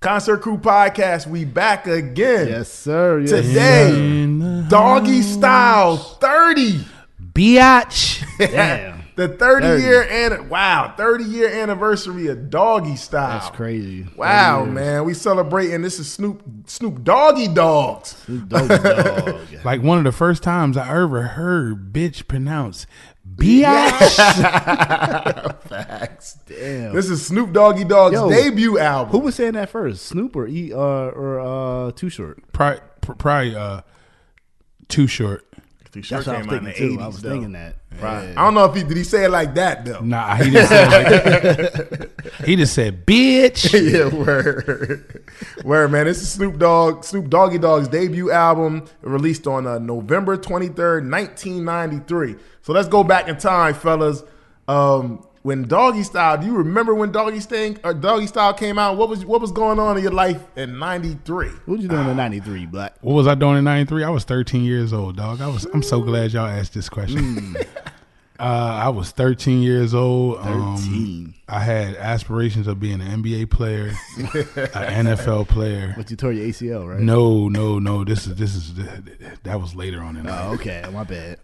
Concert Crew Podcast, we back again. Yes, sir. Yes, Today, sir. Doggystyle 30. Biatch. Damn. The 30-year anniversary of Doggystyle. That's crazy. Wow, man. We celebrating. This is Snoop Doggy Dogs. Snoop Doggy Dogg. Like one of the first times I ever heard bitch pronounce biatch. Facts. Damn. This is Snoop Doggy Dogg's debut album. Who was saying that first? Snoop or Too Short? Probably Too Short. Too Short That's what I came was out in the thinking too. 80s, I was though. thinking that. Right. Yeah. I don't know if did he say it like that though. Nah, he didn't say it like that. He just said bitch. Yeah, word, man. This is Snoop Doggy Dogg's debut album, released on November 23rd, 1993. So let's go back in time, fellas. When Doggystyle, do you remember when Doggystyle came out? What was going on in your life in '93? What you doing in '93, Black? What was I doing in '93? I was 13 years old, dog. I'm so glad y'all asked this question. I was 13 years old. 13. I had aspirations of being an NBA player, an NFL player. But you tore your ACL, right? No. This is that was later on in life. Oh, okay. My bad.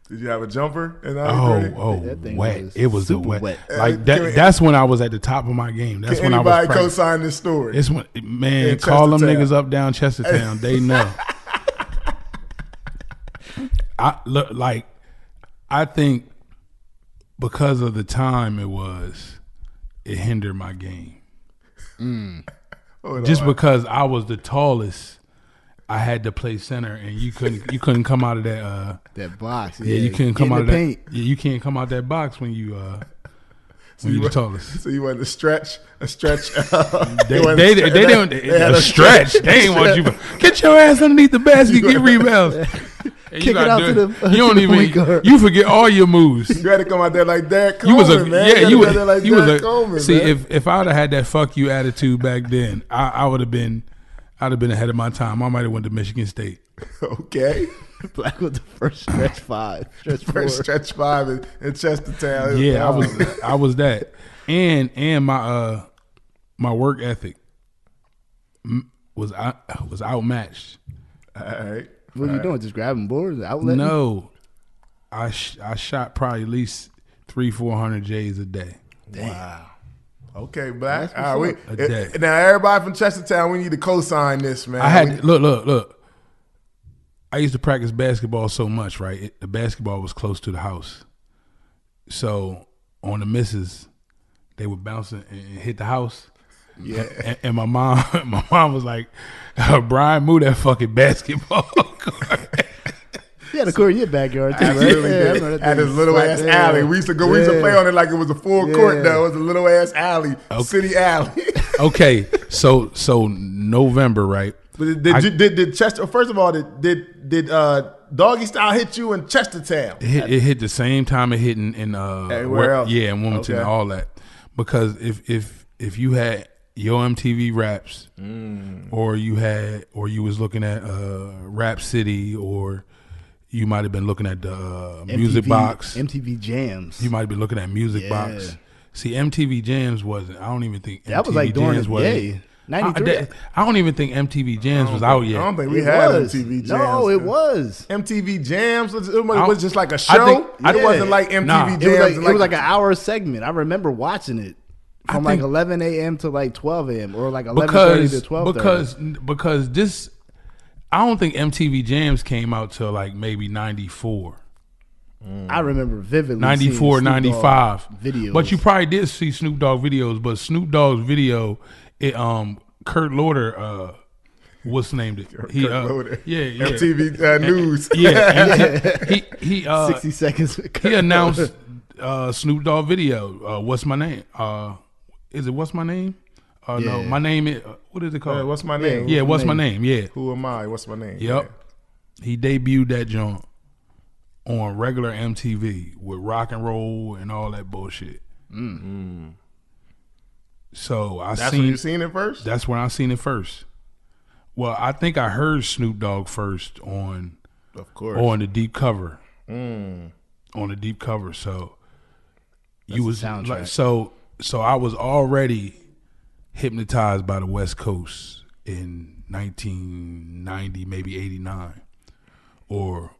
Did you have a jumper in '93? That thing wet. was It was a super wet. wet. Like that's when I was at the top of my game. That's when I was Anybody practicing. co-sign this story? It's when, man, In call them Chestertown. niggas up down Chestertown. They know. I think because of the time it hindered my game. Just because I was the tallest, I had to play center, and you couldn't come out of that that box. yeah, you couldn't come Get out in of the that. paint. Yeah, you can't come out that box when you the tallest. So you wanted to stretch. They didn't a stretch. They ain't want you to get your ass underneath the basket, get rebounds. Kick it out to the you don't to the even point guard. you forget all your moves. You had to come out there like Derek Coleman, You was a man. yeah. You was there like Derek Coleman, see man. if I would have had that fuck you attitude back then, I'd have been ahead of my time. I might have went to Michigan State. Okay. Black was the first stretch five. Stretch four. First stretch five in Chestertown. Yeah, I was that, and my work ethic was outmatched. All right. What are you doing? Just grabbing boards? Outlet? No, I shot probably at least 300-400 J's a day. Wow. Okay, Black. That's All what's right, up. A day. Now, everybody from Chestertown, we need to co-sign this, man. I had look. I used to practice basketball so much, right? The basketball was close to the house, so on the misses, they would bounce and hit the house. Yeah. And my mom was like, Brian, move that fucking basketball court. You had a court in your backyard too, right? Absolutely Yeah, I did. remember that At thing. his little ass Yeah. alley. We used to play on it like it was a full court though. It was a little ass alley, city alley. Okay, so November, right? But did Chester? First of all, did Doggystyle hit you in Chestertown? It hit the same time it hit in Everywhere else? Yeah, in Wilmington and all that. Because if you had your MTV Raps, or you was looking at Rap City, or you might have been looking at the Music Box. MTV Jams. You might have been looking at Music Box. See, MTV Jams wasn't. I don't even think That MTV was like during Jams the wasn't. day. 93. I don't even think MTV Jams was out yet. I don't think we It had was. MTV Jams. No, it was. MTV Jams. It was just like a show. I think- it wasn't like MTV Nah. Jams. It was like an hour segment. I remember watching it from like think- 11 a.m. to like 12 a.m. or like 11:30 to 12:30. because this, I don't think MTV Jams came out till like maybe 94. I remember vividly 94, seeing Snoop 95 Dogg videos. But you probably did see Snoop Dogg videos. But Snoop Dogg's video, Kurt Loder, what's named it? Kurt Loder. Yeah. MTV News. Yeah. He 60 seconds. he announced Snoop Dogg video. What's my name? Is it What's My Name? No, Yeah. my name is what is it called? What's my name? Yeah, what's my name? Yeah. Who am I? What's my name? Yep. He debuted that joint on regular MTV with rock and roll and all that bullshit. So That's when you seen it first? That's when I seen it first. Well, I think I heard Snoop Dogg first on, Of course. on the deep cover. On the deep cover. So That's you the was soundtrack. like, so I was already hypnotized by the West Coast in 1990, maybe 89. Or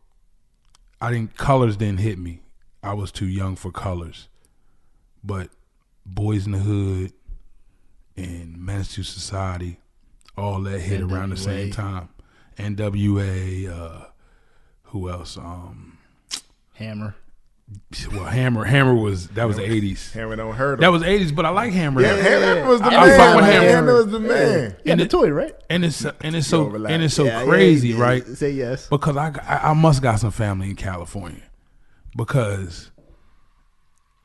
Colors didn't hit me. I was too young for Colors. But Boys in the Hood and Menace to Society, all that hit NWA. Around the same time. NWA, who else? Hammer. Well, Hammer was the 80s. Hammer don't hurt him. That was 80s, but I like Hammer. Yeah, Hammer was the I was fucking with man. Hammer. Hammer was the man. Yeah, the toy, right? And it's so relax. crazy, right? Say yes. Because I must got some family in California, because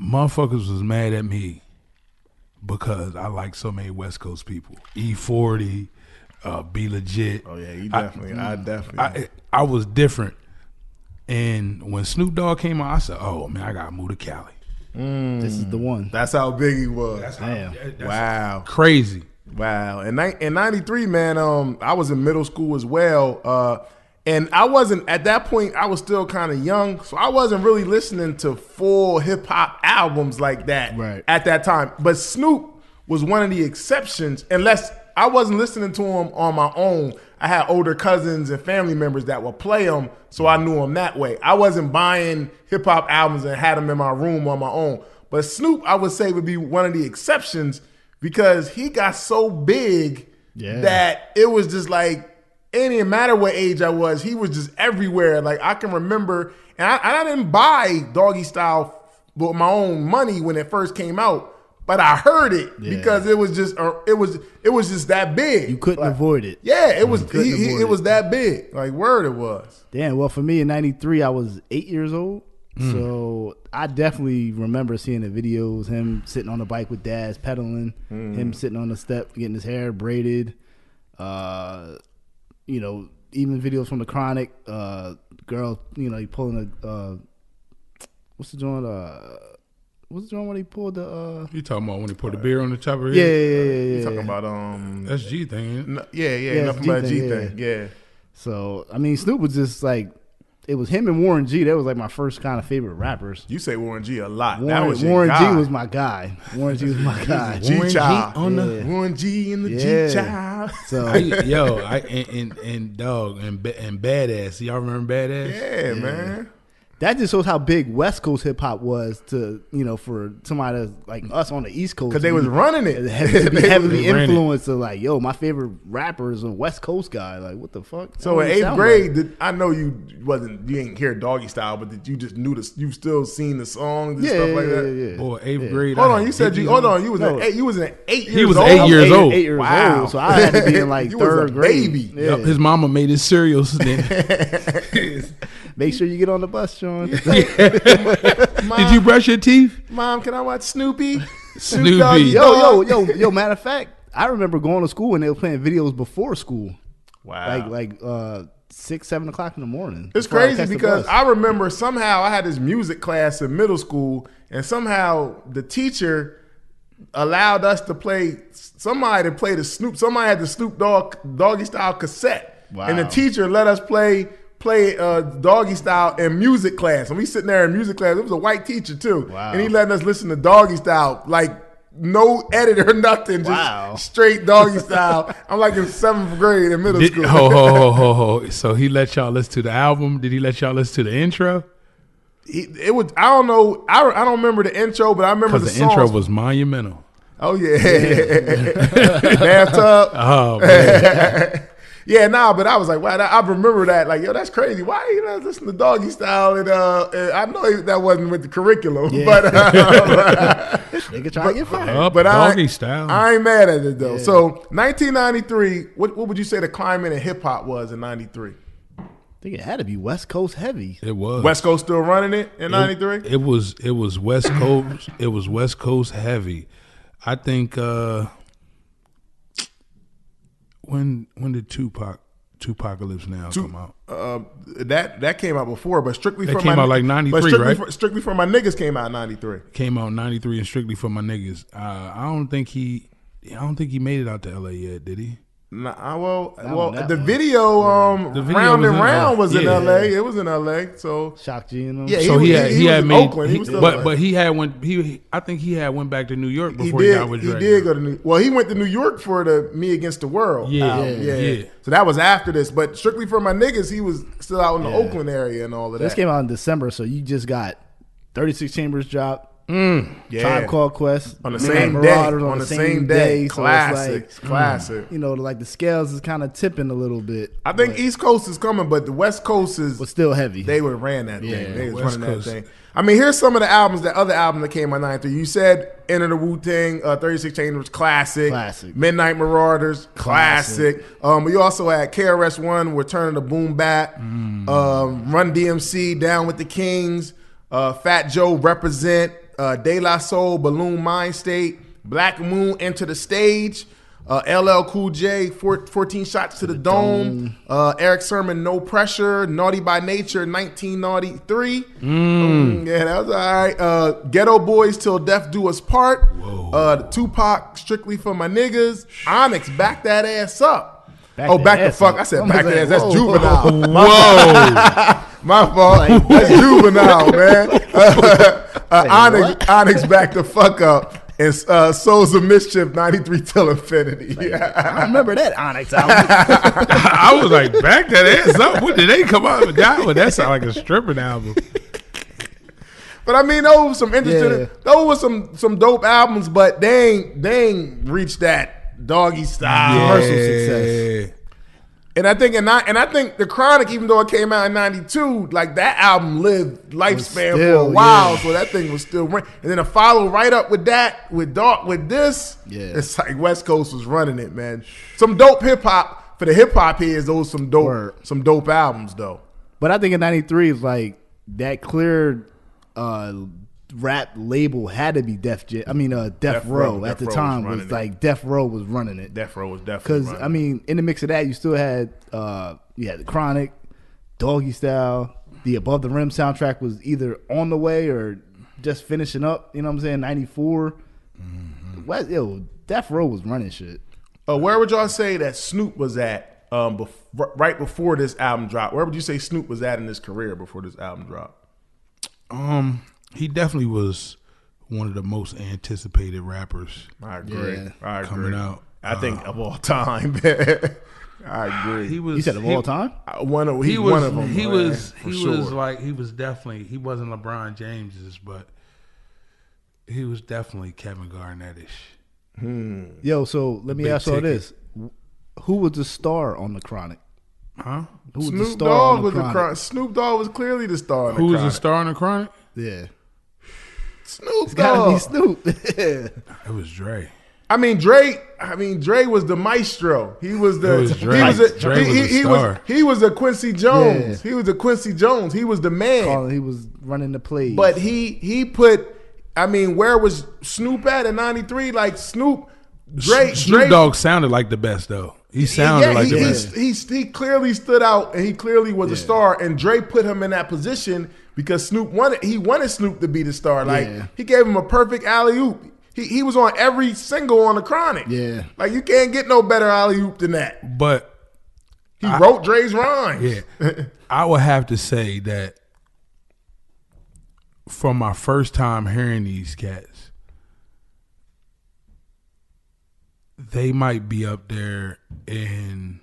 motherfuckers was mad at me because I like so many West Coast people. E40, Be Legit. Oh yeah, you definitely. I was different. And when Snoop Dogg came out, I said, "Oh man, I gotta move to Cali." This is the one. That's how big he was. That's Wow, crazy. wow. And in '93, man, I was in middle school as well, and I wasn't at that point. I was still kind of young, so I wasn't really listening to full hip hop albums like that at that time. But Snoop was one of the exceptions, unless I wasn't listening to him on my own. I had older cousins and family members that would play them, so I knew him that way. I wasn't buying hip-hop albums and had them in my room on my own. But Snoop, I would say, would be one of the exceptions, because he got so big that it was just like, it didn't matter what age I was, he was just everywhere. Like, I can remember, and I didn't buy Doggystyle with my own money when it first came out, but I heard it because it was just that big. You couldn't avoid it. Yeah, it was it was that big. Like, word it was. Damn, well, for me in 93, I was 8 years old. So I definitely remember seeing the videos, him sitting on the bike with dads pedaling, him sitting on the step, getting his hair braided. Even videos from the Chronic, girl, he pulling what's the joint? What's the joint when he pulled the? You talking about when he put the beer on the top of his Yeah. You talking about That's G thing. Ain't it? Yeah, nothing but G thing. Yeah. So I mean, Snoop was just like, it was him and Warren G. That was like my first kind of favorite rappers. You say Warren G a lot. Warren G was my guy. Warren G was my guy. Warren G on the Warren G in the G child. So and Dogg and Badass. Y'all remember Badass? Yeah, man. That just shows how big West Coast hip hop was to, for somebody like us on the East Coast. Because they was running it. To be heavily influenced to like, yo, my favorite rapper is a West Coast guy. Like, what the fuck? So in 8th grade, I know you ain't hear Doggystyle, but did you just knew you still seen the songs and stuff like that? Yeah. Boy, 8th grade. Hold on, you said you was in 8 years old. He was 8 years old. 8 years Wow. old. So I had to be in like You was a third grade. baby. Yeah. Yep, his mama made his cereals then. Make sure you get on the bus, Sean. Mom, Did you brush your teeth? Mom, can I watch Snoopy? Snoopy. Doggy Yo. Dog. Matter of fact, I remember going to school and they were playing videos before school. Wow. Like 6, 7 o'clock in the morning. It's crazy because I remember somehow I had this music class in middle school, and somehow the teacher allowed us to play. Somebody had the Snoop Doggystyle cassette, and the teacher let us play Doggystyle in music class. And we sitting there in music class. It was a white teacher too, and he letting us listen to Doggystyle, like no edit or nothing, just straight Doggystyle. I'm like in 7th grade in middle school. Ho. So he let y'all listen to the album? Did he let y'all listen to the intro? It was, I don't know. I don't remember the intro, but I remember the songs. intro was monumental. Oh yeah, bathtub. Oh man. Yeah, but I was like, wow, I remember that. Like, yo, that's crazy. Why are you not listening to Doggystyle? And I know that wasn't with the curriculum, but they could try to get fired. But Doggystyle. I ain't mad at it though. Yeah. So 1993, what would you say the climate in hip hop was in '93? I think it had to be West Coast heavy. It was. West Coast still running it in '93. It was West Coast. It was West Coast heavy. I think when did Tupacalypse Now come out? That came out before, but Strictly that for came my out like '93, right? Strictly for My Niggas came out in '93. Came out in '93 and Strictly for My Niggas. I don't think he made it out to LA yet, did he? The video, The video Round was and in Round was in yeah. L.A. It was in L.A. So Shock G and them. Yeah, So he had in made, Oakland. He was still but he had I think he had went back to New York before he got with Dre. He did go to New. Well, he went to New York for the Me Against the World. Yeah. So that was after this. But Strictly for My Niggas, he was still out in the Oakland area and all of that. This came out in December, so you just got 36 Chambers dropped. Yeah. Tribe Called Quest on the Midnight same day. Marauders On the same day. So Classic. it's Classic. You know, like the scales is kind of tipping a little bit. I think East Coast is coming, but the West Coast was still heavy. They would ran that thing. They was West running Coast. that thing. I mean, here's some of the albums, the other album that came out in 93. You said Enter the Wu-Tang, 36 Chambers, classic. Midnight Marauders, classic. You also had KRS-One, Return of the Boom Bap, Run DMC, Down with the Kings, Fat Joe, Represent, De La Soul, Balloon Mind State, Black Moon, Enter the Stage, LL Cool J, 14 Shots to the Dome, Eric Sermon, No Pressure, Naughty by Nature, 1993. Yeah, that was all right. Ghetto Boys, Till Death Do Us Part. Tupac, Strictly for My Niggas. Onyx, Back That Ass Up. Back the fuck. I said back the ass. That's Juvenile. Whoa. My fault. That's Juvenile, man. Onyx, Back the fuck up. And Souls of Mischief, 93 Till Infinity. I remember that Onyx album. I was like, back that ass up. What did they come out with that one? That sounded like a stripping album. But I mean, those were some interesting. Those were some dope albums, but they ain't reached that Doggystyle commercial success. And I think the Chronic, even though it came out in 92, like that album lived lifespan for a while, so that thing was still running. And then to follow right up with that, with this, it's like West Coast was running it, man. Some dope hip hop for the hip hop heads. Those some dope albums though. But I think in 93 is like that clear rap label had to be Death Row at the time was like Death Row was running it. Death Row was definitely because I mean in the mix of that you still had the Chronic, Doggystyle, the Above the Rim soundtrack was either on the way or just finishing up. You know what I'm saying? 94. Death Row was running shit. Where would y'all say that Snoop was at right before this album dropped? Where would you say Snoop was at in his career before this album dropped? He definitely was one of the most anticipated rappers. I agree. Yeah. Coming out. I think of all time. I agree. You said of all time? One of them. He was definitely, he wasn't LeBron James's, but he was definitely Kevin Garnett-ish. Yo, so let me ask you all this. Who was the star on the Chronic? Huh? Snoop Dogg was the Chronic. Snoop Dogg was clearly the star on the Chronic. Who was the star on the Chronic? Yeah. Snoop Dogg. Gotta be Snoop. It was Dre. I mean, Dre was the maestro. He was the. He was a Quincy Jones. Yeah. He was a Quincy Jones. He was the man. He was running the plays. But he put. I mean, where was Snoop at in '93? Like Snoop Dogg sounded like the best though. He sounded like the best. He clearly stood out and he clearly was a star. And Dre put him in that position because Snoop wanted Snoop to be the star. Like he gave him a perfect alley-oop. He was on every single on the Chronic. Yeah. Like you can't get no better alley-oop than that. But he wrote Dre's rhymes. Yeah. I would have to say that from my first time hearing these cats, they might be up there in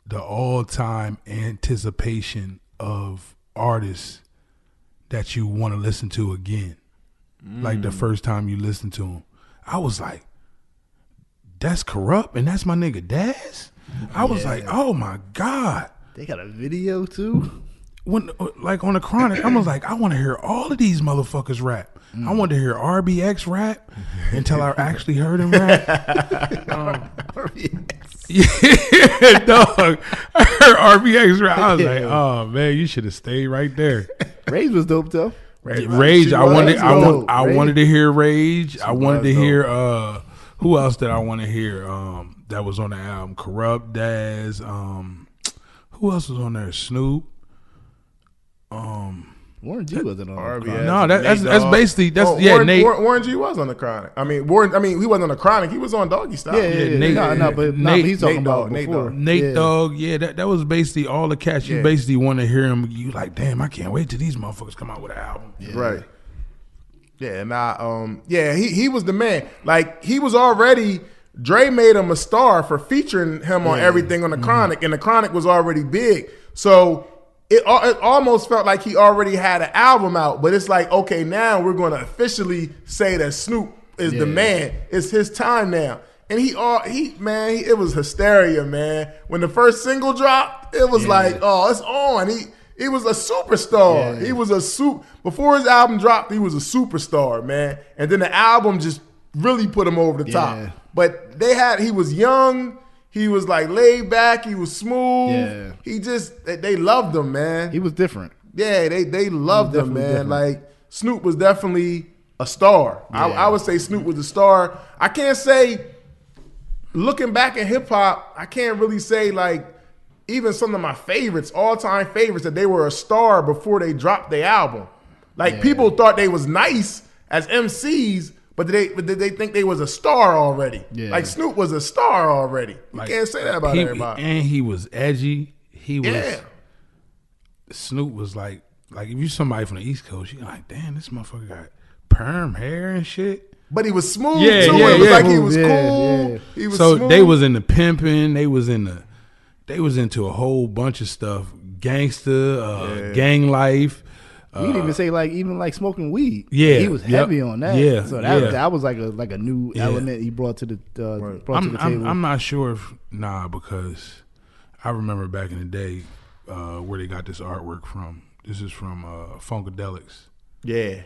the all-time anticipation of artists that you want to listen to again. Like the first time you listen to them. I was like, that's Corrupt and that's my nigga Daz? I was like, oh my God. They got a video too? When like on the Chronic, I was like, I want to hear all of these motherfuckers rap. I wanted to hear RBX rap until I actually heard him rap. Yeah, dog. I heard RBX rap. I was like, oh man, you should have stayed right there. Rage was dope though. Rage. I wanted to hear Rage. I wanted to hear who else did I want to hear that was on the album? Corrupt, Daz, who else was on there? Snoop. Warren G wasn't on. RBS. No, that's Nate Dogg. basically Warren, Nate. Warren G was on the Chronic. I mean, he wasn't on the Chronic. He was on Doggystyle. Yeah. Nate- But Nate- he's talking Nate about Dogg, Nate before. Dogg. Nate Dogg, that was basically all the cats. You Yeah. basically want to hear him. You like, damn, I can't wait till these motherfuckers come out with an album. Yeah. Right. Yeah, he was the man. Like, he was already, Dre made him a star for featuring him on everything on the Chronic, and the Chronic was already big. So it almost felt like he already had an album out, but it's like, okay, now we're going to officially say that Snoop is the man. It's his time now. And it was hysteria, man. When the first single dropped, it was like, oh, it's on. He was a superstar. Yeah. He was before his album dropped, he was a superstar, man. And then the album just really put him over the top. But he was young, he was like laid back, he was smooth. Yeah. They loved him, man. He was different. Yeah, they loved him, man. Different. Like, Snoop was definitely a star. Yeah. I would say Snoop was a star. I can't say, looking back at hip hop, I can't really say like even some of my favorites, all-time favorites, that they were a star before they dropped their album. Like, people thought they was nice as MCs, but did they think they was a star already? Yeah. Like, Snoop was a star already. You Like, can't say that about everybody. And he was edgy. He was. Yeah. Snoop was like if you somebody from the East Coast, you're like, damn, this motherfucker got perm hair and shit. But he was smooth, too. Yeah, It was like he smooth, was cool. He was So smooth. they was into pimping. They was into a whole bunch of stuff. Gangster, gang life. We didn't even say like smoking weed. Yeah, he was heavy on that. Yeah, so yeah. that was like a new element he brought to the to the table. I'm not sure because I remember back in the day where they got this artwork from. This is from Funkadelics. Yeah.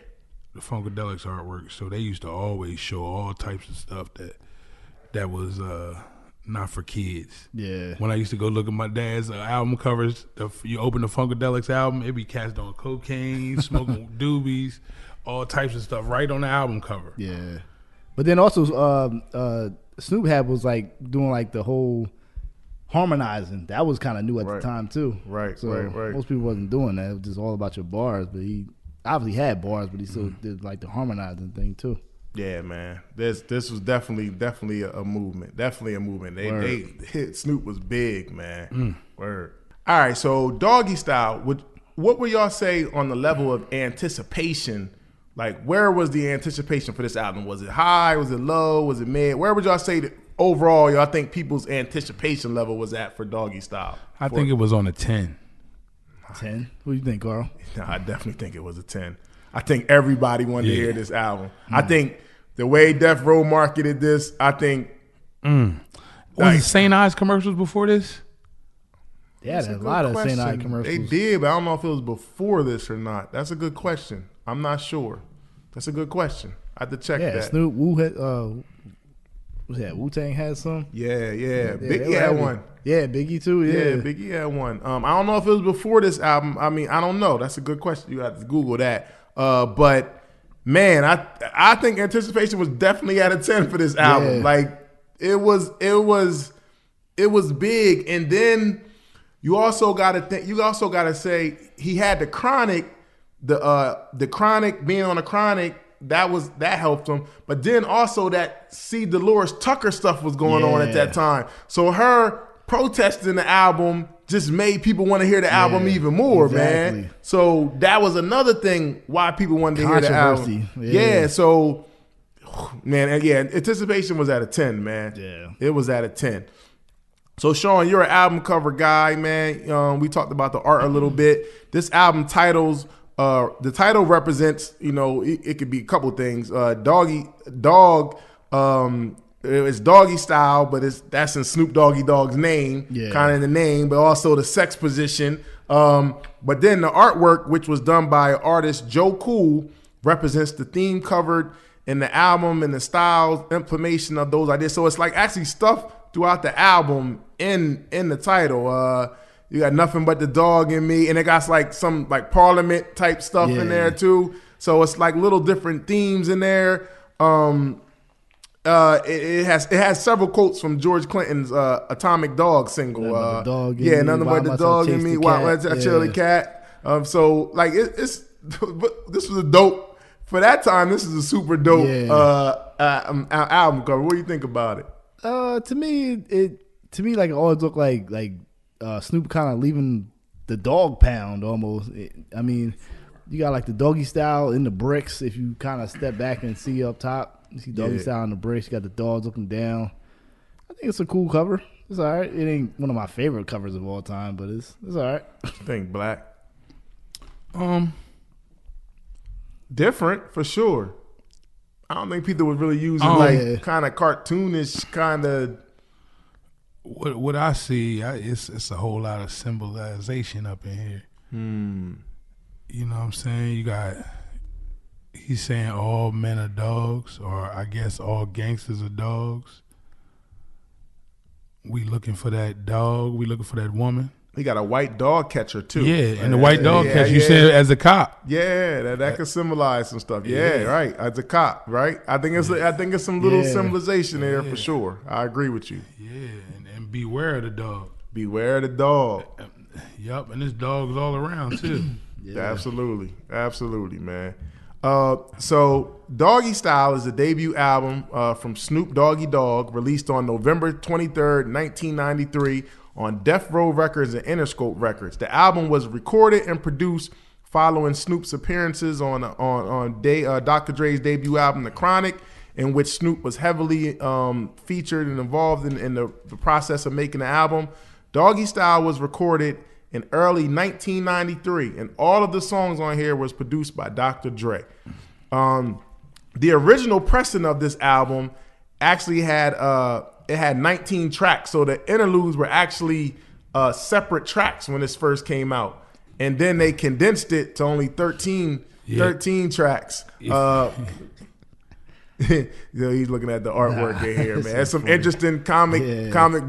The Funkadelics artwork. So they used to always show all types of stuff that was not for kids. Yeah. When I used to go look at my dad's album covers, you open the Funkadelics album, it be cats doing cocaine, smoking doobies, all types of stuff right on the album cover. Yeah. But then also Snoop was like doing like the whole harmonizing. That was kind of new at the time too. Right, so right. most people wasn't doing that. It was just all about your bars. But he obviously had bars, but he still did like the harmonizing thing too. Yeah, man. This was definitely a movement. Definitely a movement. Snoop was big, man. Word. All right, so Doggystyle, what would y'all say on the level of anticipation? Like, where was the anticipation for this album? Was it high? Was it low? Was it mid? Where would y'all say that overall y'all think people's anticipation level was at for Doggystyle? I think it was on a 10. 10? What do you think, Carl? No, I definitely think it was a 10. I think everybody wanted to hear this album. I think the way Death Row marketed this, I think. Was it St. Ives commercials before this? They had a lot of St. I commercials. They did, but I don't know if it was before this or not. That's a good question. I'm not sure. That's a good question. I have to check that. Snoop, Wu-Tang had some. Yeah. Biggie they had heavy. one. Yeah, Biggie too. Yeah, Biggie had one. I don't know if it was before this album. I mean, I don't know. That's a good question. You have to Google that. But man, I think anticipation was definitely at a 10 for this album. Yeah. Like it was big. And then you also gotta say he had the Chronic, the Chronic being on the Chronic. That helped him. But then also that C. Dolores Tucker stuff was going on at that time. So her protesting the album just made people want to hear the album even more, man. So that was another thing why people wanted to hear the album. Yeah, so man, anticipation was at a 10, man. Yeah. It was at a 10. So Sean, you're an album cover guy, man. We talked about the art a little bit. This album titles, the title represents, it could be a couple things. Dogg, it's Doggystyle, but that's in Snoop Doggy Dogg's name, kind of in the name, but also the sex position. But then the artwork, which was done by artist Joe Cool, represents the theme covered in the album and the styles, implementation of those ideas. So it's like actually stuff throughout the album in the title. You got Nothing But the Dog in Me, and it got like some like Parliament type stuff in there too. So it's like little different themes in there. It has several quotes from George Clinton's Atomic Dog single. Nothing But the Dog in Me. Why Chili Cat. So like it's but this was a dope for that time. This is a super dope album cover. What do you think about it? To me, like it always looked like Snoop kind of leaving the dog pound almost. I mean, you got like the Doggystyle in the bricks. If you kind of step back and see up top, you see Doggystyle in the bricks. You got the dogs looking down. I think it's a cool cover. It's all right. It ain't one of my favorite covers of all time, but it's all right. I think Black. Different for sure. I don't think people was really using kind of cartoonish kind of. What I see, it's a whole lot of symbolization up in here. You know what I'm saying? He's saying all men are dogs, or I guess all gangsters are dogs. We looking for that dog. We looking for that woman. He got a white dog catcher too. Yeah, and the white dog catcher. You said as a cop. Yeah, that could symbolize some stuff. Yeah, right. As a cop, right? I think it's some little symbolization there for sure. I agree with you. Yeah, and beware of the dog. Beware of the dog. Yup, and this dog's all around too. Absolutely, man. So Doggystyle is the debut album from Snoop Dogg, released on November 23rd, 1993 on Death Row Records and Interscope Records. The album was recorded and produced following Snoop's appearances on Dr. Dre's debut album, The Chronic, in which Snoop was heavily featured and involved in the process of making the album. Doggystyle was recorded in early 1993, and all of the songs on here was produced by Dr. Dre. The original pressing of this album actually had 19 tracks, so the interludes were actually separate tracks when this first came out, and then they condensed it to only 13 tracks. He's looking at the artwork in here, man. There's some interesting comic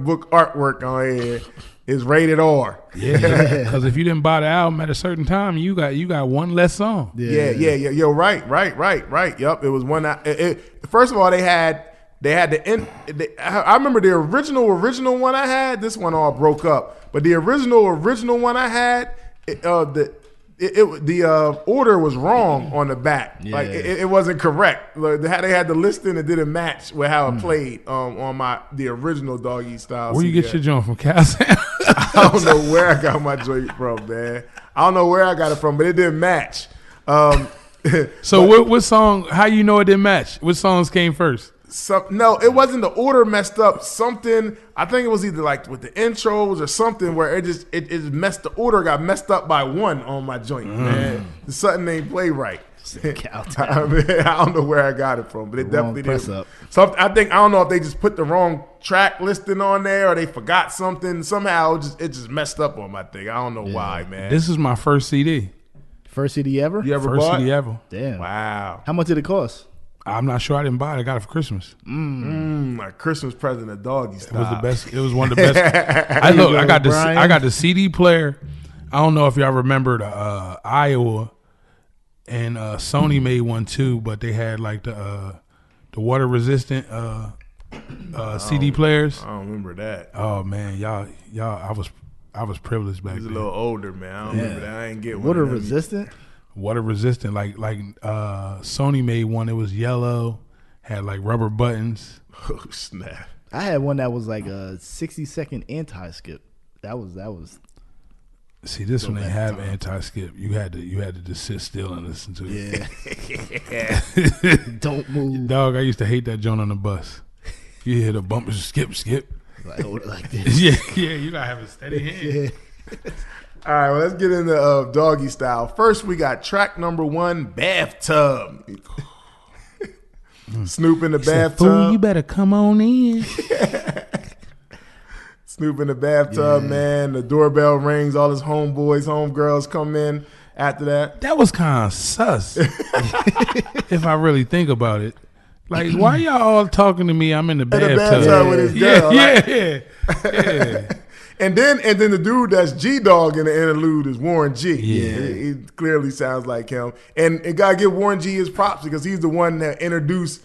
book artwork on here. It's rated R. Yeah, because if you didn't buy the album at a certain time, you got one less song. Yeah. Yo, right. Yup, it was one. First of all, they had I remember the original one I had. This one all broke up, but the original one I had, the order was wrong on the back. Yeah. Like it wasn't correct. Like, they had the listing, it didn't match with how it played on the original Doggystyle. Where you get your joint from, Cal? I don't know where I got my joint from, man. I don't know where I got it from, but it didn't match. So what song? How you know it didn't match? What songs came first? No, it wasn't the order messed up. Something, I think it was either like with the intros or something where it messed. The order got messed up by one on my joint, man. Something ain't play right. I don't know where I got it from, but it definitely did. So I don't know if they just put the wrong track listing on there or they forgot something. Somehow it just messed up on my thing. I don't know why, man. This is my first CD. First CD ever? You ever first bought? CD ever. Damn. Wow. How much did it cost? I'm not sure. I didn't buy it. I got it for Christmas. My Christmas present at Doggystyle. It was the best. It was one of the best. I got the CD player. I don't know if y'all remember the Iowa, and Sony made one too, but they had like the water resistant CD players. I don't remember that. Oh man, y'all, I was privileged back then. He was a little older, man. I don't remember that. I ain't get one. Water resistant. Water resistant, like Sony made one. It was yellow, had like rubber buttons. Oh snap! I had one that was like a 60-second anti-skip. That was. See, this one didn't have anti-skip. You had to just sit still and listen to it. Yeah. Don't move, dog. I used to hate that joint on the bus. You hear the bumper, skip. Like, hold it like this. Yeah. You gotta have a steady hand. Yeah. All right, well, let's get into Doggystyle. First, we got track number 1, Bathtub. Snoop in the bathtub. Fool, you better come on in. Snoop in the bathtub, man. The doorbell rings. All his homegirls come in after that. That was kind of sus. If I really think about it. Like, why y'all all talking to me? I'm in the bathtub. In the bathtub with his girl. Yeah. And then the dude that's G-Dog in the interlude is Warren G. Yeah. He clearly sounds like him. And gotta give Warren G his props because he's the one that introduced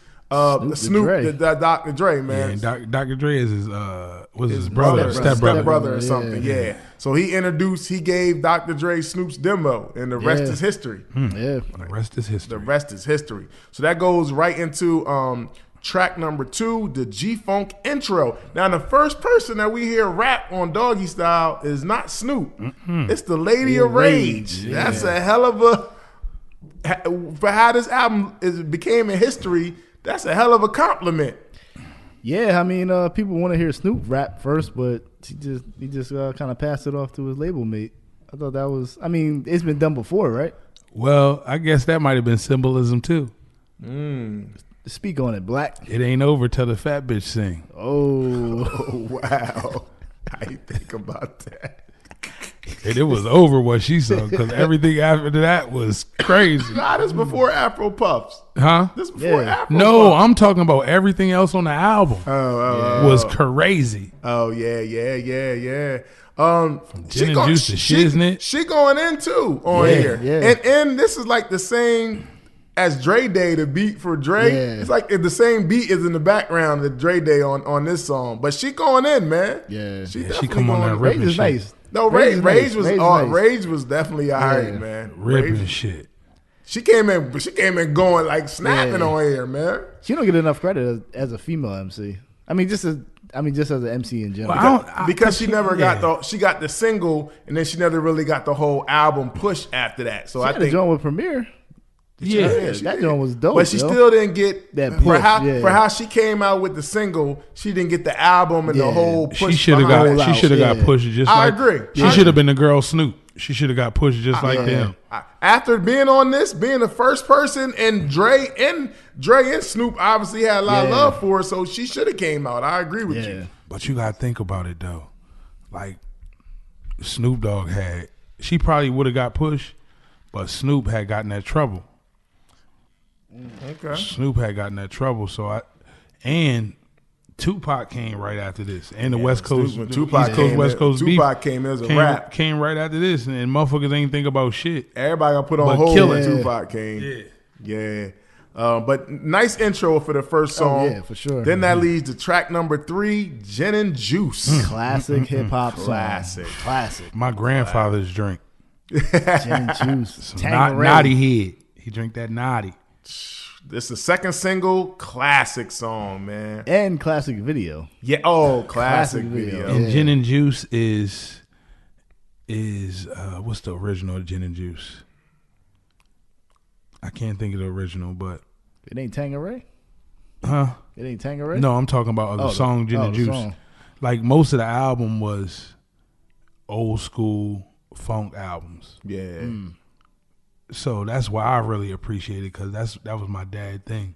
Snoop, Dre. Dr. Dre, Yeah, man. and Dr. Dre is his his brother, stepbrother. stepbrother or Yeah. something. Yeah. So he gave Dr. Dre Snoop's demo, and the rest is history. Yeah. The rest is history. The rest is history. So that goes right into track number 2, the G-Funk intro. Now, the first person that we hear rap on Doggystyle is not Snoop. It's the Lady of Rage. Yeah. That's a hell of a, for how this album became a history, that's a hell of a compliment. Yeah, I mean, people want to hear Snoop rap first, but he just kind of passed it off to his label mate. I thought that was, I mean, it's been done before, right? Well, I guess that might have been symbolism too. Speak on it, Black. It ain't over till the fat bitch sing. Oh, Oh, wow. How you think about that? And it was over what she sung because everything after that was crazy. Nah, this before Afro Puffs. Huh? This before Yeah. Afro No, Puffs. I'm talking about everything else on the album was crazy. Oh yeah. Gin and Juice to Shiznit. She going in too on Yeah, here, yeah. and this is like the same as Dre Day. The beat for Dre, Yeah. it's like the same beat is in the background of Dre Day on this song. But she going in, man. Yeah. she Yeah, definitely she come on going that in. ripping Rage is shit. nice. No, Rage is Rage nice. was Rage is all, nice. Rage was definitely all right, Yeah. man. Ripping Rage, shit. she came in going like snapping Yeah. on here, man. She don't get enough credit as a female MC. I mean, just as an MC in general. Well, Because she never yeah. got the single, and then she never really got the whole album push after that. So She I had a think joint with Premier. Yeah, she that did. joint was dope. But she yo. still didn't get That for push, how yeah. for how she came out with the single. She didn't get the album and the Yeah. whole push. She should have behind got. it. She should have got Yeah. pushed just I like. agree. She I should have been the girl Snoop. She should have got pushed just like Yeah. them. After being on this, being the first person, and Dre and Snoop obviously had a lot of Yeah. love for her, so she should have came out. I agree with Yeah. you. But you gotta think about it though. Like Snoop Dogg had, she probably would have got pushed, but Snoop had gotten that trouble. Okay. Snoop had gotten that trouble. And Tupac came right after this, and the West Coast, When the Tupac East Coast, came West in- Coast Tupac beef came in as a rap. came right after this, and motherfuckers ain't think about shit. Everybody got put on But hold kill when it. Tupac came. Yeah. But nice intro for the first song. yeah, for sure. Then that leads to track number 3, Gin and Juice. Classic hip hop song. Classic. My grandfather's drink, Gin and Juice. not Tanqueray. naughty head. He drink that naughty. This is the second single, classic song, man. And classic video. Yeah, classic Classic video. video. And Yeah. Gin and Juice is what's the original Gin and Juice? I can't think of the original, but It ain't Tanqueray? huh? It ain't Tanqueray? No, I'm talking about the song Gin and the Juice. song. Like most of the album was old school funk albums. Yeah. So that's why I really appreciate it, because that was my dad thing.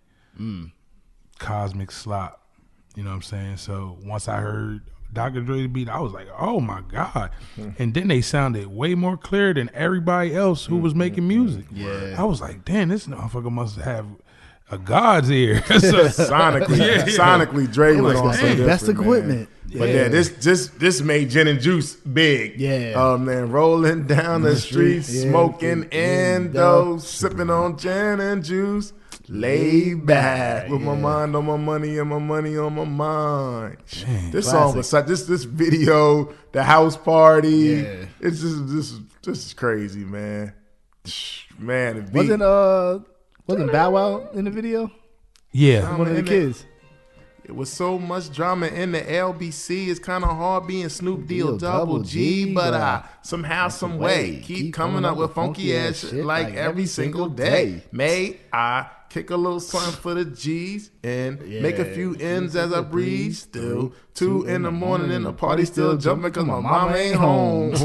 Cosmic slop. You know what I'm saying? So once I heard Dr. Dre's beat, I was like, oh my God. And then they sounded way more clear than everybody else who was making music. Yeah. I was like, damn, this motherfucker must have a God's ear. So- Sonically, Dre It was was on the some best different, equipment. man. But yeah, this made Gin and Juice big. Yeah. Oh man, rolling down the streets, Yeah. smoking Indo, Indo, sipping on Gin and Juice, laid back with my mind on my money and my money on my mind. Man, This song was such this video, the house party. Yeah. It's just this is crazy, man. Man, the beat. Wasn't Bow Wow in the video? yeah. One of the kids. It was so much drama in the LBC. It's kind of hard being Snoop Deal Double G, but I somehow, some way keep coming up with funky ass shit like every single day. May I kick a little something for the G's and make a few ends as I breathe. Still 2 in the morning and the party still jumping because my mama ain't home.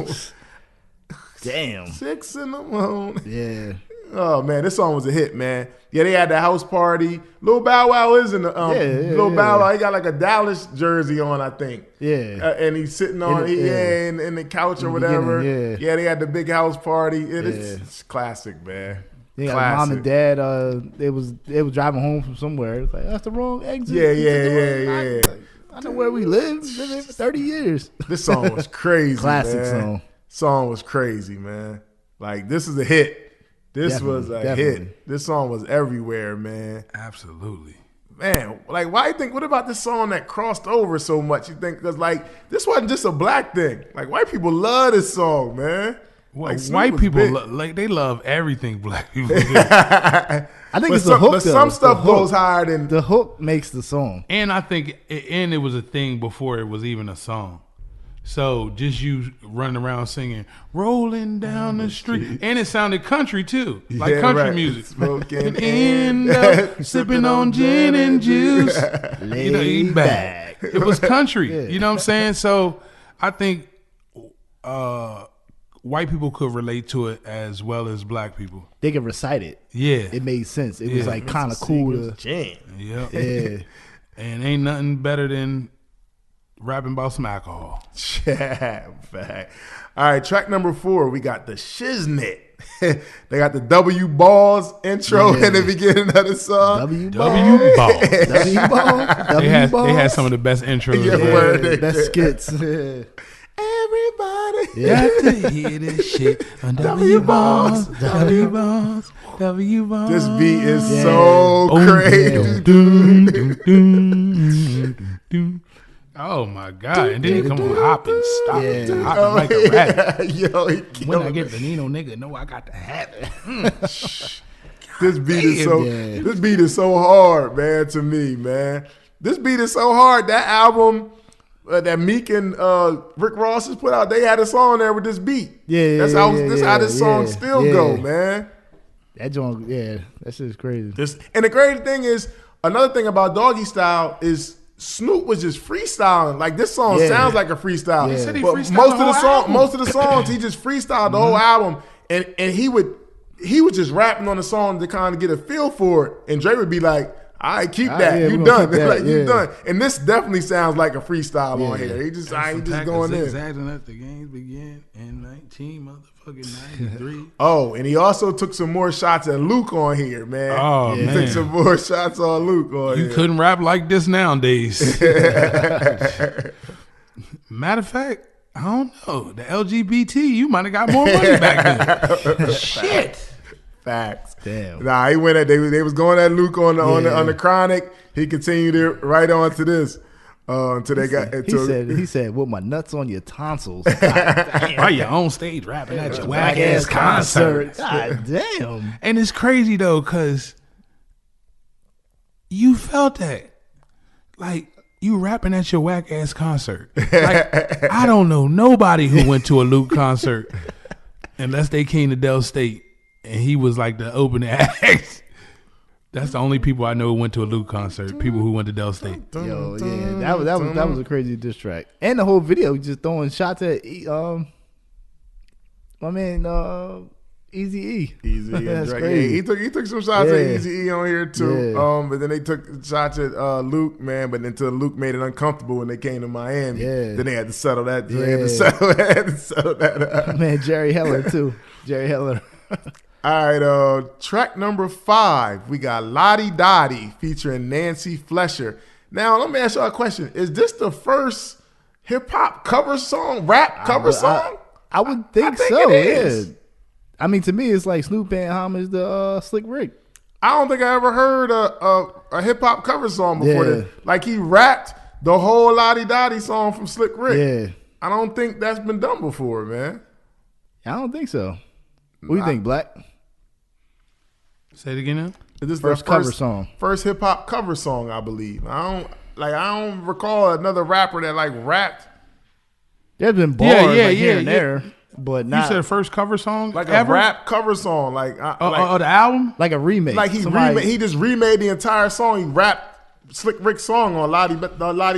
Damn. 6 in the morning. Yeah. Oh man, this song was a hit, man. Yeah, they had the house party. Lil Bow Wow is in the Lil Bow Wow. He got like a Dallas jersey on, I think. Yeah. And he's sitting on in the couch or In the whatever. beginning, yeah. They had the big house party. It's classic, man. They got Classic. mom and dad. They was driving home from somewhere. It's like, that's the wrong exit. Yeah, He said, yeah. I know where we live. Been there for 30 years. This song was crazy. Classic man. song. Song was crazy, man. Like this is a hit. This was a Definitely. hit. This song was everywhere, man. Absolutely. Man, like, why you think? What about this song that crossed over so much? You think because like this wasn't just a black thing. Like white people love this song, man. Well, Like, white people like they love everything black people do. I think it's the hook. But some stuff goes higher than the hook makes the song. And I think it was a thing before it was even a song. So just you running around singing, rolling down the street. And it sounded country too. Like country music. Smoking and sipping on gin and juice. Laid back. It was country. Yeah. You know what I'm saying? So I think white people could relate to it as well as black people. They could recite it. Yeah. It made sense. It was like kind of cool to jam. Yep. Yeah. And ain't nothing better than rapping about some alcohol. Yeah, fact. All right, track number 4, we got the Shiznit. They got the W Balls intro in the beginning of the song. W Balls. W Balls. They had some of the best intros. Yeah, best skits. Everybody got to hear this shit on W Balls. W Balls. W Balls. This beat is so crazy. Oh my God! And then he come on hopping, stopping, hopping like a rabbit. Yo, when I get the Nino nigga, know I got to have it. This beat is so hard, man. To me, man, this beat is so hard. That album that Meek and Rick Ross has put out, they had a song there with this beat. That's how this song still go, man. That joint, that shit's crazy. And the crazy thing is, another thing about Doggystyle is Snoop was just freestyling. Like this song sounds like a freestyle. He said he but freestyled most of the songs he just freestyled the whole album, and he was just rapping on the song to kind of get a feel for it. And Dre would be like, "All right, keep that. You done. Like you done." And this definitely sounds like a freestyle on here. He just going in. Exactly. Let the games begin in 1993. Oh, and he also took some more shots at Luke on here, man. Oh, he man. took some more shots on Luke on here. You couldn't rap like this nowadays. Matter of fact, I don't know. The LGBT, you might have got more money back then. Shit. Facts. Damn. Nah, he went at they was going at Luke on the Chronic. He continued it right on to this. Until they got he said, "With my nuts on your tonsils." Why you on stage rapping at your whack ass concert? God damn. And it's crazy though, cause you felt that. Like you rapping at your whack ass concert. Like I don't know nobody who went to a Luke concert unless they came to Del State and he was like the opening act. That's the only people I know who went to a Luke concert. People who went to Del State. Yo, yeah, that was a crazy diss track, and the whole video just throwing shots at my man Easy E. That's crazy. Yeah, he took some shots at Easy E on here too. Yeah. But then they took shots at Luke, man. But until Luke made it uncomfortable when they came to Miami, then they had to settle that. They had to settle that. Man, Jerry Heller too. Jerry Heller. All right, track number 5, we got Lottie Dottie featuring Nancy Flesher. Now, let me ask y'all a question. Is this the first hip-hop cover song, rap cover song? I would think so, it is. I mean, to me, it's like Snoop paying homage to Slick Rick. I don't think I ever heard a hip-hop cover song before this. Like, he rapped the whole Lottie Dottie song from Slick Rick. Yeah. I don't think that's been done before, man. I don't think so. What do you think, Black? Say it again now. Is this first cover song? First hip hop cover song, I believe. I don't recall another rapper that like rapped. There's been bars here and there, but not. You said first cover song, like ever? A rap cover song, like the album, like a remake. Like he just remade the entire song. He rapped Slick Rick's song on Lottie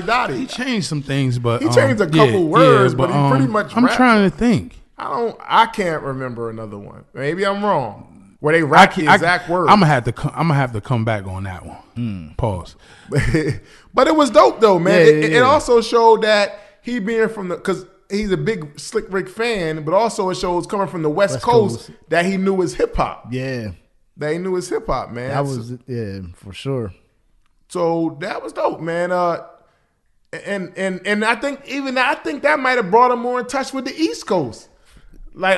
Dottie. He changed some things, but he changed a couple words, but he pretty much. I'm trying to think. I can't remember another one. Maybe I'm wrong. Where they rap the exact words. I'm gonna have to come back on that one. Pause. But it was dope though, man. It also showed that he being from because he's a big Slick Rick fan, but also it shows coming from the West Coast that he knew his hip hop. Yeah, that he knew his hip hop, man. That was for sure. So that was dope, man. And I think that might have brought him more in touch with the East Coast. Like,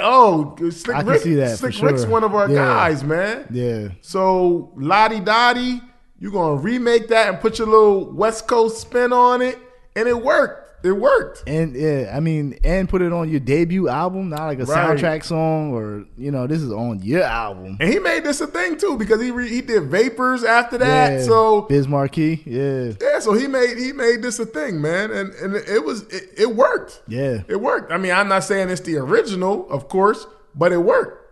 Slick Rick, Slick Rick's one of our guys, man. Yeah. So Lottie Dottie, You gonna remake that and put your little West Coast spin on it, and it worked. It worked. And and put it on your debut album, not like a soundtrack song or this is on your album. And he made this a thing too because he did Vapors after that. Yeah, so Biz Markie, yeah. So he made this a thing, man, and it worked. Yeah, it worked. I mean, I'm not saying it's the original, of course, but it worked.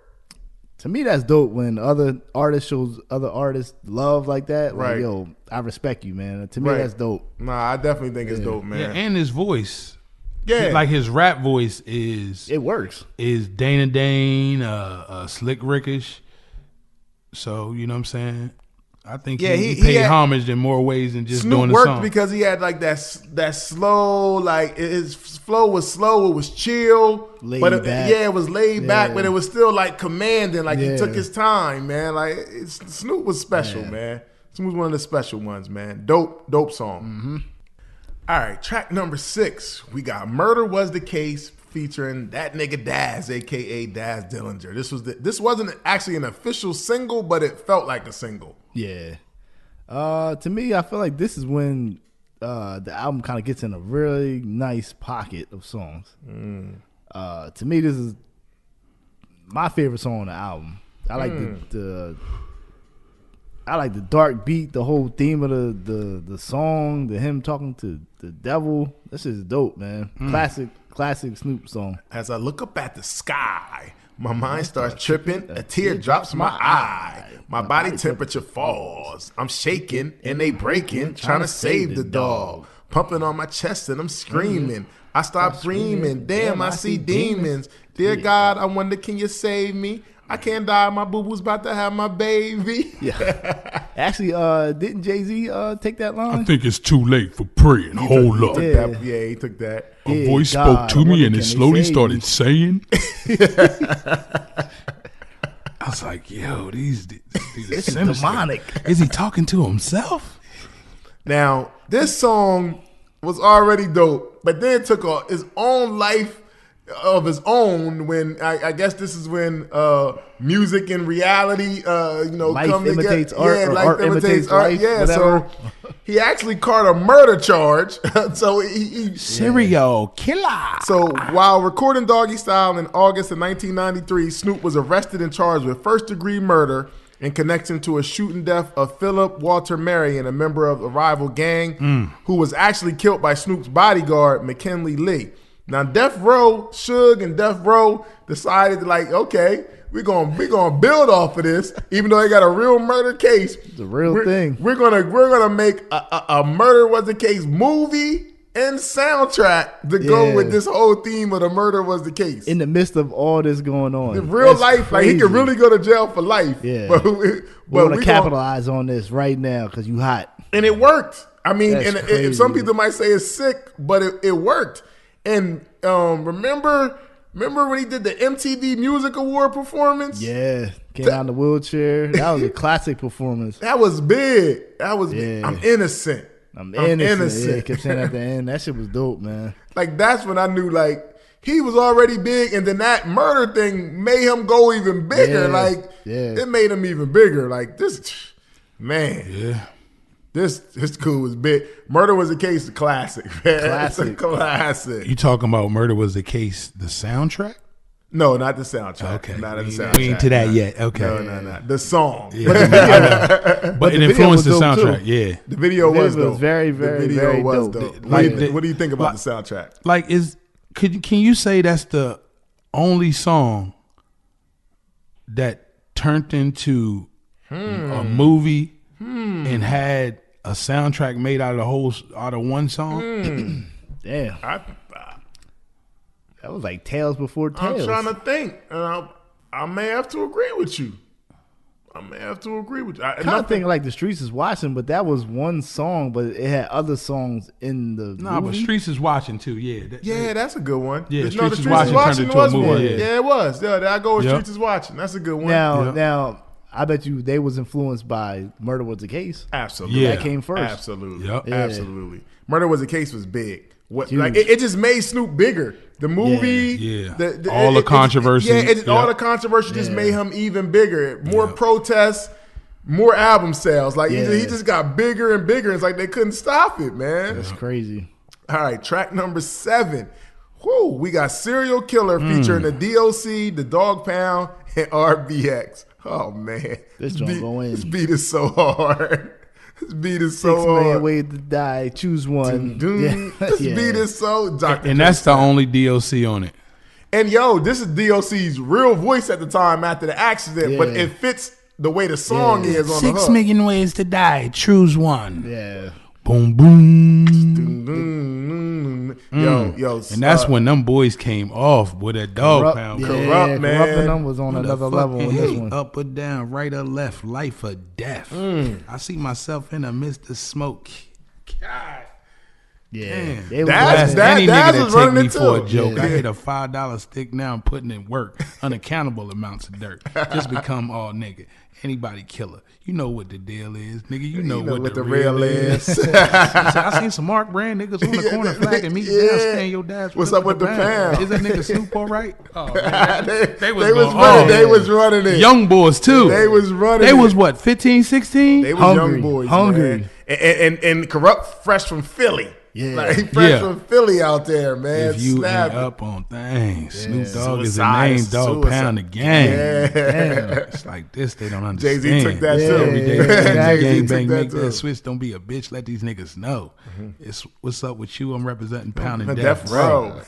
To me, that's dope when other artists shows other artists love like that. Like, yo, I respect you, man. To me, that's dope. Nah, I definitely think it's dope, man. Yeah, and his voice. Yeah. Like his rap voice it works. Is Dana Dane, Slick Rickish. So, you know what I'm saying? I think he paid homage in more ways than just Snoop doing the worked song. Because he had like that slow, like his flow was slow, it was chill. It was laid back, but it was still like commanding, like he took his time, man. Like Snoop was special, man. Snoop was one of the special ones, man. Dope song. Mm-hmm. All right, track number 6. We got Murder Was the Case featuring that nigga Daz, aka Daz Dillinger. This wasn't actually an official single, but it felt like a single. Yeah. To me, I feel like this is when the album kind of gets in a really nice pocket of songs. To me, this is my favorite song on the album. I like I like the dark beat, the whole theme of the song, him talking to the devil. This is dope, man. Classic Snoop song. As I look up at the sky, my mind starts tripping, a tear drops my eye. My body temperature falls. I'm shaking and they breaking, trying to save the dog. Pumping on my chest and I'm screaming. I start dreaming. Damn, I see demons. Dear God, I wonder, can you save me? I can't die. My boo-boo's about to have my baby. Yeah. Actually, didn't Jay-Z take that line? I think it's too late for praying. Hold up. He took that. A voice spoke to me and it slowly started saying. I was like, yo, these it's demonic. Is he talking to himself? Now, this song was already dope, but then it took his own life of his own when I guess this is when music and reality life come imitates together. Art, life imitates art. Yeah, whatever. so he actually caught a murder charge. So he serial killer. So while recording Doggystyle in August of 1993, Snoop was arrested and charged with first-degree murder in connection to a shooting death of Philip Walter Marion, a member of a rival gang who was actually killed by Snoop's bodyguard, McKinley Lee. Now, Death Row, Suge and Death Row decided okay, we're gonna build off of this, even though they got a real murder case. It's a real thing. We're gonna make a Murder Was the Case movie and soundtrack to go with this whole theme of the Murder Was the Case. In the midst of all this going on, in real life, crazy. Like he could really go to jail for life. Yeah, but we want to capitalize on this right now because you hot, and it worked. I mean, and some people might say it's sick, but it worked. And remember when he did the MTV Music Award performance? Yeah, came out in the wheelchair. That was a classic performance. That was big. I'm innocent. I'm innocent. Yeah, kept saying at the end. That shit was dope, man. Like that's when I knew he was already big, and then that murder thing made him go even bigger. It made him even bigger. Like this, man. Yeah. This cool was big. Murder Was the Case, classic, man. Classic. It's a classic. You talking about Murder Was the Case, the soundtrack? No, not the soundtrack. Okay. Not the soundtrack. We ain't to that yet. Okay. No. The song. Yeah. But it influenced the soundtrack. Too. Yeah. The video was dope. Very, very, the video very was dope. dope. What do you think about the soundtrack? Like, can you say that's the only song that turned into a movie and had a soundtrack made out of one song? Damn. That was like Tales Before Tales. I'm trying to think. I may have to agree with you. I kind of think like The Streets Is Watching, but that was one song, but it had other songs in the movie. But Streets Is Watching too. Yeah. That's a good one. Yeah, The Streets Is Watching turned into a movie. Yeah, it was. Yeah, I go with Streets Is Watching. That's a good one. Now, I bet you they was influenced by Murder Was the Case. Absolutely. Yeah. That came first. Absolutely. Yep. Yeah. Absolutely. Murder Was the Case was big. It just made Snoop bigger. The movie, all the controversy. All the controversy just made him even bigger. More protests. more album sales. Like he Yeah. just got bigger and bigger. It's like they couldn't stop it, man. That's crazy. All right, track number 7. Whoo, we got Serial Killer featuring the DOC, the Dog Pound, and RBX. Oh man, This joint go in. This beat is so hard. This beat is so 6 million hard. ways to die. Choose one. Doom. This Yeah. beat is so Dr. And that's the only DOC on it. And yo, this is DOC's real voice at the time after the accident, but Yeah. it fits the way the song is on the 6 hook. million ways to die. Choose one. Yeah. Boom, boom. Yo, And that's when them boys came off with that Dog Corrupt, Pound. yeah, Corrupt, man. Corrupting them was on another level on this one. Up or down, right or left, life or death. I see myself in the midst of smoke. God. Yeah. Damn. They was That's- bad. Any Daz nigga was that take running me it for a too. joke. Yeah. I hit a $5 stick now and putting in work. Unaccountable amounts of dirt. Just become all nigga. Anybody killer. You know what the deal is, nigga. You know what the real is. I seen some Mark Brand niggas on the corner flagging me down, saying your dad's What's up with the pound? Is that nigga Snoop all right? Oh, man. they was was going running. off. They was running it. Young boys too. They was running. They it. was what, 15, 16? They was Hungry. young boys, Hungry. man. And Corrupt, fresh from Philly. Yeah. Like fresh Yeah. from Philly out there, man. If you Snapping. ain't up on things, Snoop Dogg is the Suicide, name, Dog suicide. Pound the gang. Yeah. Damn, it's like this, they don't understand. Jay-Z took that Yeah, too. Every day, Jay-Z gang took bang, that make too. that switch. Don't be a bitch. Let these niggas know. It's what's up with you. I'm representing Pound and Death Death Row.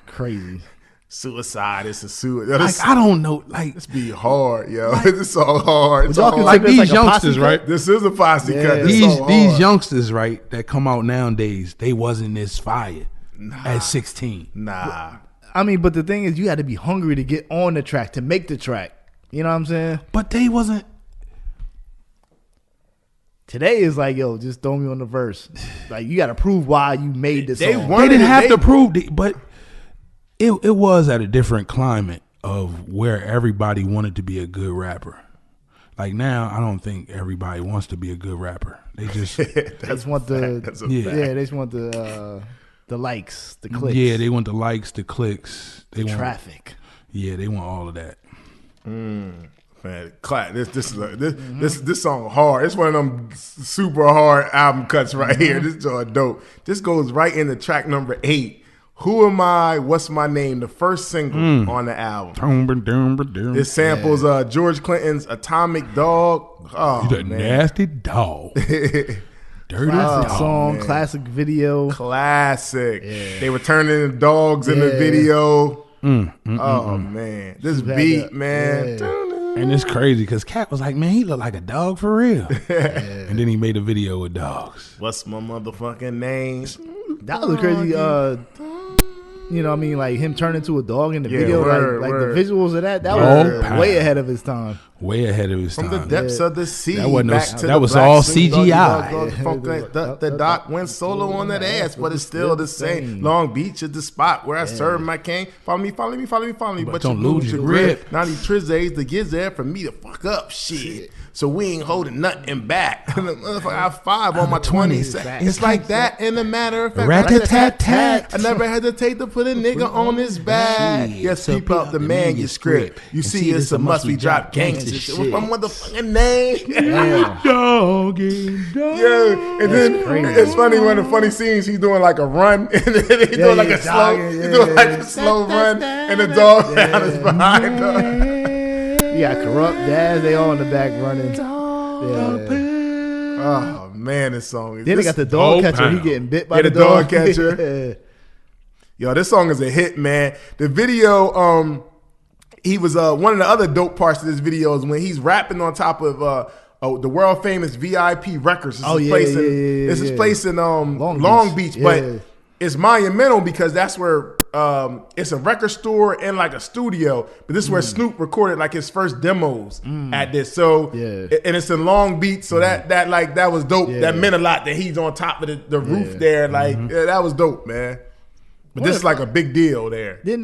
Crazy. Suicide. It's a suicide. Like I don't know. Like This be hard, yo. This so hard. It's y'all so consider hard. like this these like a posse youngsters, cut? right? This is a posse Yeah. cut. This These so these hard. youngsters, right, that come out nowadays, they wasn't this fire at 16. Nah. I mean, but the thing is, you had to be hungry to get on the track, to make the track. You know what I'm saying? But they wasn't. Today is like, yo, just throw me on the verse. Like, you got to prove why you made this They song. weren't- They didn't have they- to prove it, but it was at a different climate of where everybody wanted to be a good rapper. Like now, I don't think everybody wants to be a good rapper. They just They just want the That's a Yeah. fact. they just want the likes, the clicks, yeah, they want the likes, the clicks, they want traffic. Yeah, they want all of that. Man, this song hard. It's one of them super hard album cuts right here. This joint dope. This goes right into track number 8. Who Am I? What's My Name? The first single on the album. It samples George Clinton's Atomic Dog. Oh, He's a man. nasty dog. Dirty Classic dog. song, man. classic video. Classic. They were turning into dogs in the Yeah. video. Oh, man. This Had beat, that- man. And it's crazy because Cat was like, man, he looked like a dog for real. And then he made a video with dogs. What's my motherfucking name? That was a crazy. You know what I mean? Like him turning into a dog in the Yeah, video. word, like word. the visuals of that Word. was way ahead of his time. Way ahead of his From time. the depths of the sea. That wasn't no- back to that the was black all Snoop Doggy CGI. Dogg, the doc went solo on that ass, but it's still the same. Long Beach is the spot where I serve my king. Follow me, follow me, follow me, follow me. But don't you lose your grip. 90 Trizzays to get there for me to fuck up shit. So we ain't holding nothing back. Motherfucker, I have 5 on my 20s. It's like that in a matter of fact. Rat-a-tat-tat. I never hesitate to put a nigga on his back. Shit. Yes, So peep out the manuscript. You see, it's a must we drop gangster shit. What's my motherfucking name? Doggy, dog. Yeah, and then crazy. it's funny one of the funny scenes. He's doing like a run, and then he's doing like a he's slow, jogging, he's yeah, doing like yeah. a slow run, and the dog is behind him. You got Corrupt, Daz, they all in the back running. Yeah. Oh man, this song is. Then they This, got the dog Dog catcher. He pound. getting bit by Yeah, the the dog dog catcher. Yo, this song is a hit, man. The video, he was one of the other dope parts of this video is when he's rapping on top of the world famous VIP Records. This Oh, is yeah, place in, yeah, This is yeah. place in Long Long Beach. Beach, but Yeah. it's monumental because that's where it's a record store and like a studio. But this is where Snoop recorded like his first demos at this. So Yeah. and it's in Long Beach. So that was dope. Yeah. That meant a lot that he's on top of the roof there. Like yeah, that was dope, man. But this is like a big deal there. Didn't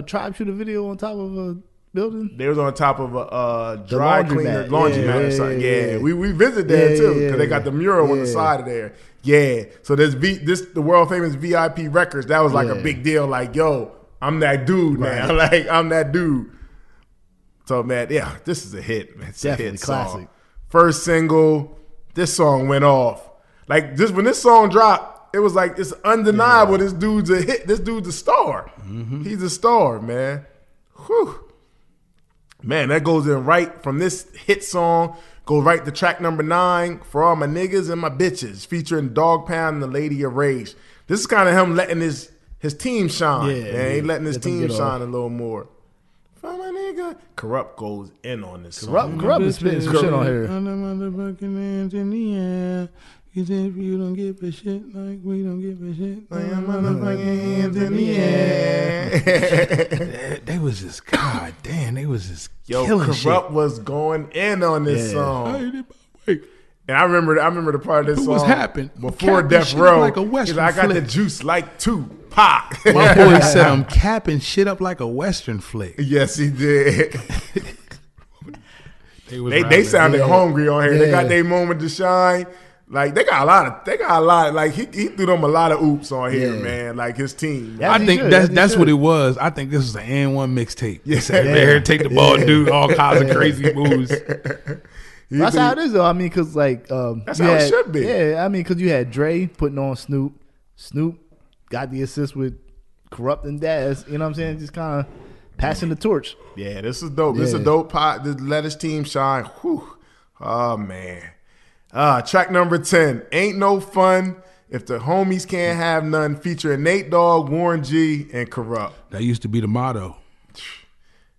Tribe shoot a video on top of a building? They was on top of a dry cleaner, laundromat. laundromat or Yeah, something. yeah, Yeah, yeah. we visited there Yeah, too yeah, because they got the mural on the yeah. side of there. Yeah, so the world famous VIP Records. That was like a Yeah. big deal. Like, yo, I'm that dude now. Right. Like, I'm that dude. So, man, yeah, this is a hit, man. It's Definitely a hit classic. song. First single, this song went off. Like, just when this song dropped, it was like, it's undeniable. This dude's a hit. This dude's a star. He's a star, man. Whew. Man, that goes in right from this hit song, goes right to track number 9, For All My Niggas and My Bitches, featuring Dogg Pound and the Lady of Rage. This is kind of him letting his team shine. Yeah, he letting his team shine a little more. For my nigga. Corrupt goes in on this song. Corrupt is spitting some shit on here. Under motherfucking hands in the air. Cause if you don't give a shit like we don't give a shit, like motherfucking hands in the air. They was just, god damn, they was just killing shit. Corrupt was going in on this song. And I remember the part of this song was happening before Death Row. Like I got the juice like Tupac. My boy said I'm capping shit up like a Western flick. Yes, he did. They sounded hungry on here. Yeah. They got their moment to shine. Like they got a lot. Like he threw them a lot of oops on here, man. Like his team. I think that's what it was. I think this was an N1 mixtape. Yeah, here, take the ball, do all kinds of crazy moves. That's how it is, though. I mean, because like that's how it should be. Yeah, I mean, because you had Dre putting on Snoop. Snoop got the assist with Corrupt and Daz. You know what I'm saying? Just kind of passing the torch. Yeah, this is dope. Yeah. This is a dope pot. This let his team shine. Whew. Oh man. Track number 10. Ain't No Fun If the Homies Can't Have None, featuring Nate Dogg, Warren G, and Corrupt. That used to be the motto.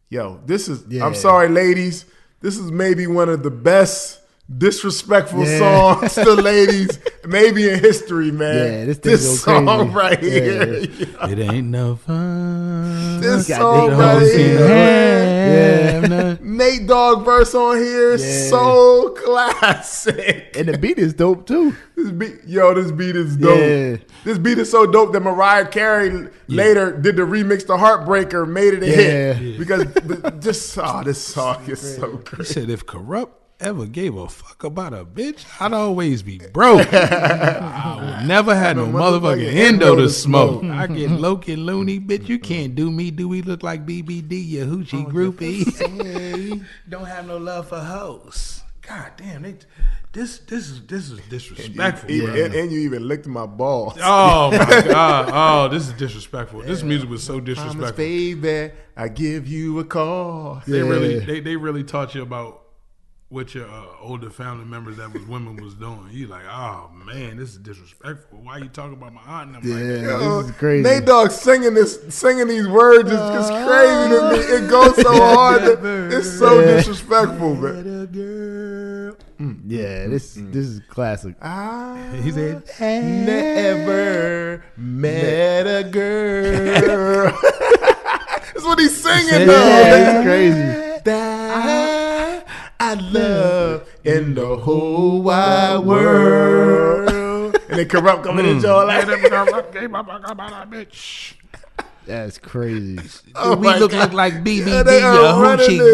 Yo, this is. I'm sorry, ladies. This is maybe one of the best disrespectful songs to ladies, maybe in history, man. Yeah, this song right here. It ain't no fun. This song right here. Nate Dogg verse on here is so classic. And the beat is dope too. This beat is dope. Yeah. This beat is so dope that Mariah Carey later did the remix to Heartbreaker, made it a hit. Because this song is so great. He said if Corrupt ever gave a fuck about a bitch, I'd always be broke. I would never had no motherfucking endo to smoke. I get low-key loony, bitch. You can't do me. Do we look like BBD, you hoochie groupie? Don't have no love for hoes. God damn, this is disrespectful. And you even licked my balls. Oh my god! Oh, this is disrespectful. This music was so disrespectful. Promise, baby, I give you a call. They really taught you about what your older family members that was women was doing. You like, oh man, this is disrespectful. Why you talking about my aunt and them like that? This is crazy. Nate Dogg singing these words is just crazy to me. It goes so hard. It's so disrespectful, man. Yeah, this is classic. He said, never met a girl. That's what he's singing though. That's crazy. I love in the whole wide world. And then Corrupt coming in your like, bitch. That's crazy. We look like BBD, your hoochie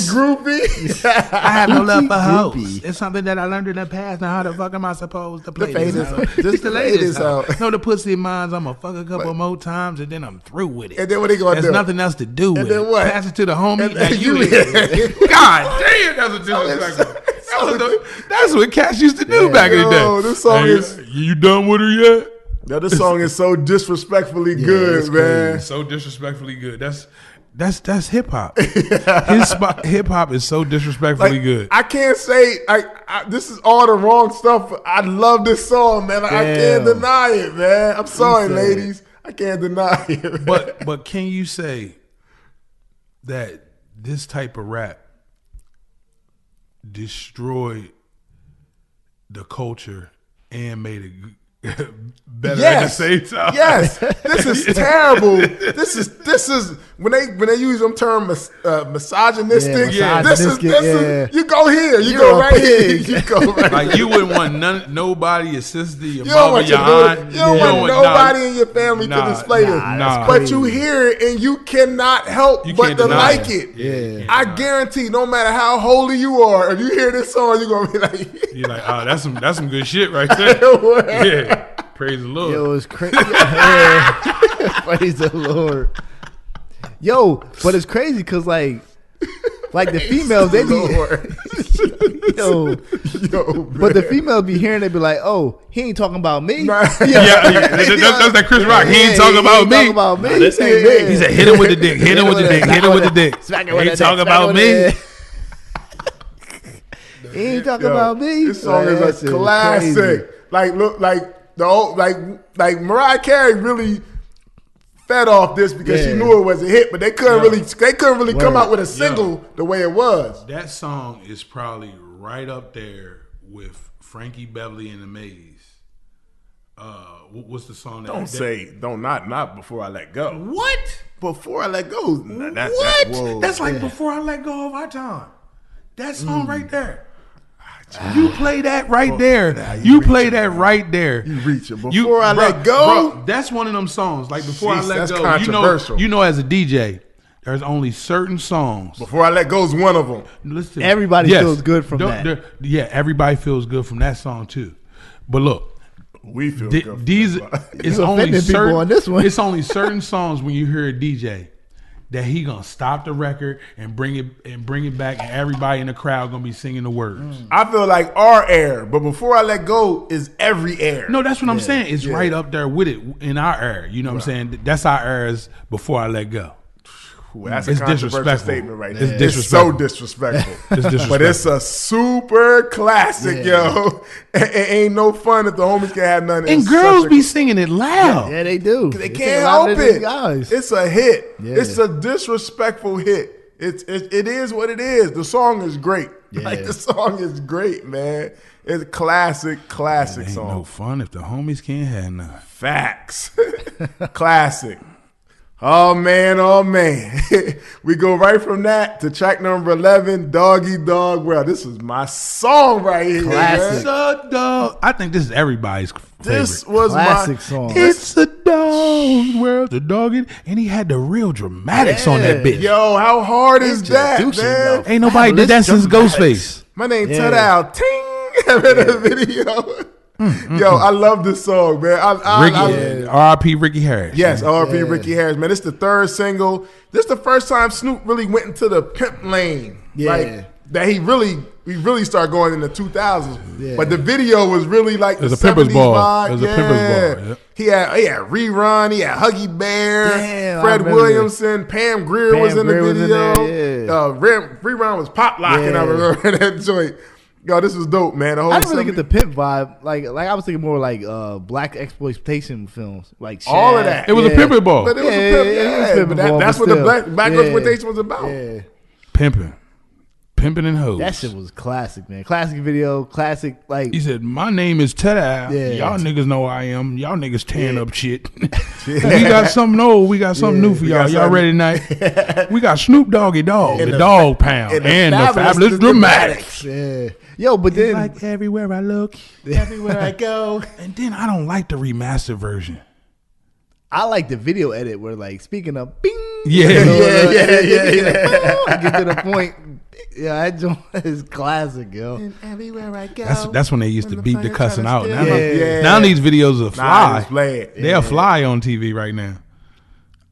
groupies. I have no love for hoes. It's something that I learned in the past. Now how the fuck am I supposed to play this out? Just to lay this out. No, the pussy of mine's I'm going to fuck a couple more times and then I'm through with it. And then what he going to do? There's nothing else to do with it. What? Pass it to the homie. God damn, that's a disrespectful. That's what cats used to do back in the day. This song is... You done with her yet? Now this song is so disrespectfully good, man. So disrespectfully good. That's hip hop. Hip hop is so disrespectfully good. I can't say this is all the wrong stuff. I love this song, man. I can't deny it, man. I'm sorry, ladies. I can't deny it. But can you say that this type of rap destroyed the culture and made it better at the same time? Yes, this is terrible. This is when they use them term misogynistic. This is you go here, you go right here, you go right. Like you wouldn't want nobody, your sister, your mother, your aunt. You don't want nobody in your family to display this. But you hear it and you cannot help but to like it. Yeah, I guarantee, no matter how holy you are, if you hear this song, you're gonna be like, you're like, oh, that's some good shit right there. Yeah. Praise the Lord. Yo, it's crazy. Praise the Lord. Yo, but it's crazy because like Like the females, they be but the females be hearing it, be like, "Oh, he ain't talking about me." That's that Chris Rock. He ain't talking about me. Nah, this ain't me. He said, "Hit him with the dick. Hit him with the dick. Hit him with the dick." He ain't talking about me. He ain't talking about me. This song is a classic. Crazy. Like, look, like the old, like Mariah Carey really fed off this because she knew it was a hit, but they couldn't really come out with a single the way it was. That song is probably right up there with Frankie Beverly and the Maze. What's the song? Not Before I Let Go. What? Before I Let Go. That's like Before I Let Go of Our Time. That song right there. You play that right there. You play that right there. You reach it. Before I Let Go. Bro, that's one of them songs. Like Before I Let that's Go. Controversial. You know, as a DJ, there's only certain songs. Before I Let Go is one of them. Listen, Everybody feels good from that. Everybody feels good from that song too. But look, we feel good. It's only certain on this one. It's only certain songs when you hear a DJ that he gonna stop the record and bring it back, and everybody in the crowd gonna be singing the words. I feel like our air, but Before I Let Go is every air. No, that's what I'm saying. It's right up there with it in our era. You know what I'm saying? That's our era's Before I Let Go. That's it's a controversial disrespectful statement right there. there. It's so disrespectful. It's disrespectful. But it's a super classic, yo. It ain't no fun if the homies can have none. And girls be singing it loud. Yeah, they do. They can't help it. Guys. It's a hit. Yeah. It's a disrespectful hit. It is what it is. The song is great. Yeah. Like, the song is great, man. It's a classic It ain't song. no fun if the homies can't have none. Facts. Classic. Oh man. We go right from that to track number 11, Doggy Dogg World. This is my song right here. Classic. It's a dog. I think this is everybody's favorite. This was Classic my song. It's a dog's world, the dog, and he had the real dramatics on that bitch. Yo, how hard is that, Introducing man? the Ain't nobody did that since Ghostface. My name Yeah. Tudal. Ting. I'm in a video. Yo, I love this song, man. R.I.P. Ricky Harris. Yes, R.P. Ricky Harris, man. It's the third single. This is the first time Snoop really went into the pimp lane. Yeah. Like, that he really started going in the 2000s. Yeah. But the video was really like the It was a Pimpers 70s Ball. vibe. It was a Pimpers Ball. Yep. He had Rerun. He had Huggy Bear. Damn, I Fred remember Williamson. Pam Grier was in the Grier was in video. there, Rerun was pop locking. Yeah. I remember that joint. Yo, this was dope, man. The whole I didn't really 70s get the pimp vibe. Like I was thinking more like black exploitation films, like all of Shaft. that. It was a Pimpin' Ball. But it was Yeah, a pimp. yeah, it was Yeah, Pimpin' but Ball, that's but what the still. black Yeah. exploitation was about. Yeah. Pimping and hoes. That shit was classic, man. Classic video, classic like. He said, "My name is Ted Al. Yeah. Y'all niggas know I am. Y'all niggas tearing up shit. We got something old. We got something new for y'all. Y'all ready tonight? We got Snoop Doggy Dogg, the Dog Pound, and the Fabulous Dramatics. Yeah. Yo, but It's then like everywhere I look, everywhere I go. And then I don't like the remastered version. I like the video edit where like speaking of bing. Yeah. Get to the point. Yeah, that joint is classic, yo. And everywhere I go. That's when they used to beat the cussing out. Now, Yeah. now these videos are fly. it's flat. They'll fly on TV right now.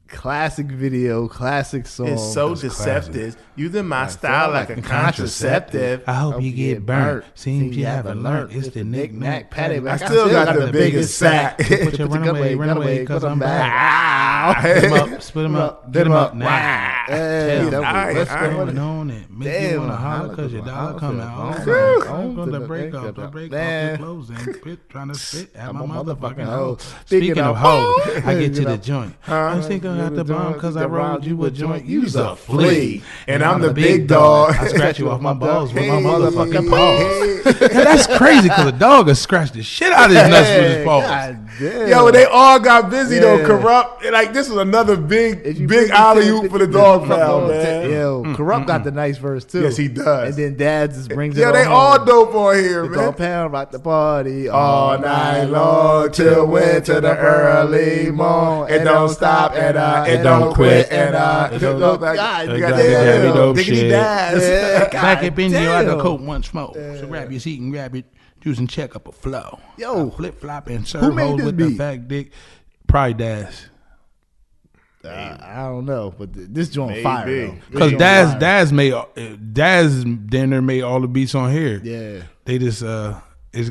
Classic video, classic song. It's so deceptive. Using my style like a contraceptive. I hope you get burnt. Seems you haven't learned. It's the knick-knack patty. I still got the biggest sack. Put your run away, cause I'm back. Split 'em up, split 'em up, get 'em up now. Hey, Tell that me was- what's going on and make you wanna holler cause your dollar coming out. I'm gonna break up the clothes and quit trying to spit at my motherfucking hoe. Speaking of hoe, I get to the joint. I think I got the bomb cause I rolled you a joint. You's a flea. And I'm the big dog. I scratch you off my balls with my motherfucking paws. Yeah, that's crazy because a dog has scratched the shit out of his nuts with his paws. God damn. Yo, they all got busy though. Yeah. Corrupt. Like, this is another big If you alley oop for the dog pound, man. Yo, Corrupt got the nice verse too. Yes, he does. And then Dads just brings it. Yo, they home. all dope on here, The man. dog pound rock the party All night long till winter the early morn. It don't stop and it don't quit and it don't go back. God, You God got damn. that dope diggity shit. dash. Yeah. Back up in you, I damn. the coat one smoke. So grab your seat and grab it. Juice and check up a flow. Yo. Flip flop and Who serve made hoes this with the beat? fat dick. Probably Dash. I don't know, but this joint fire though. Because Daz damn near made all the beats on here. Yeah, they just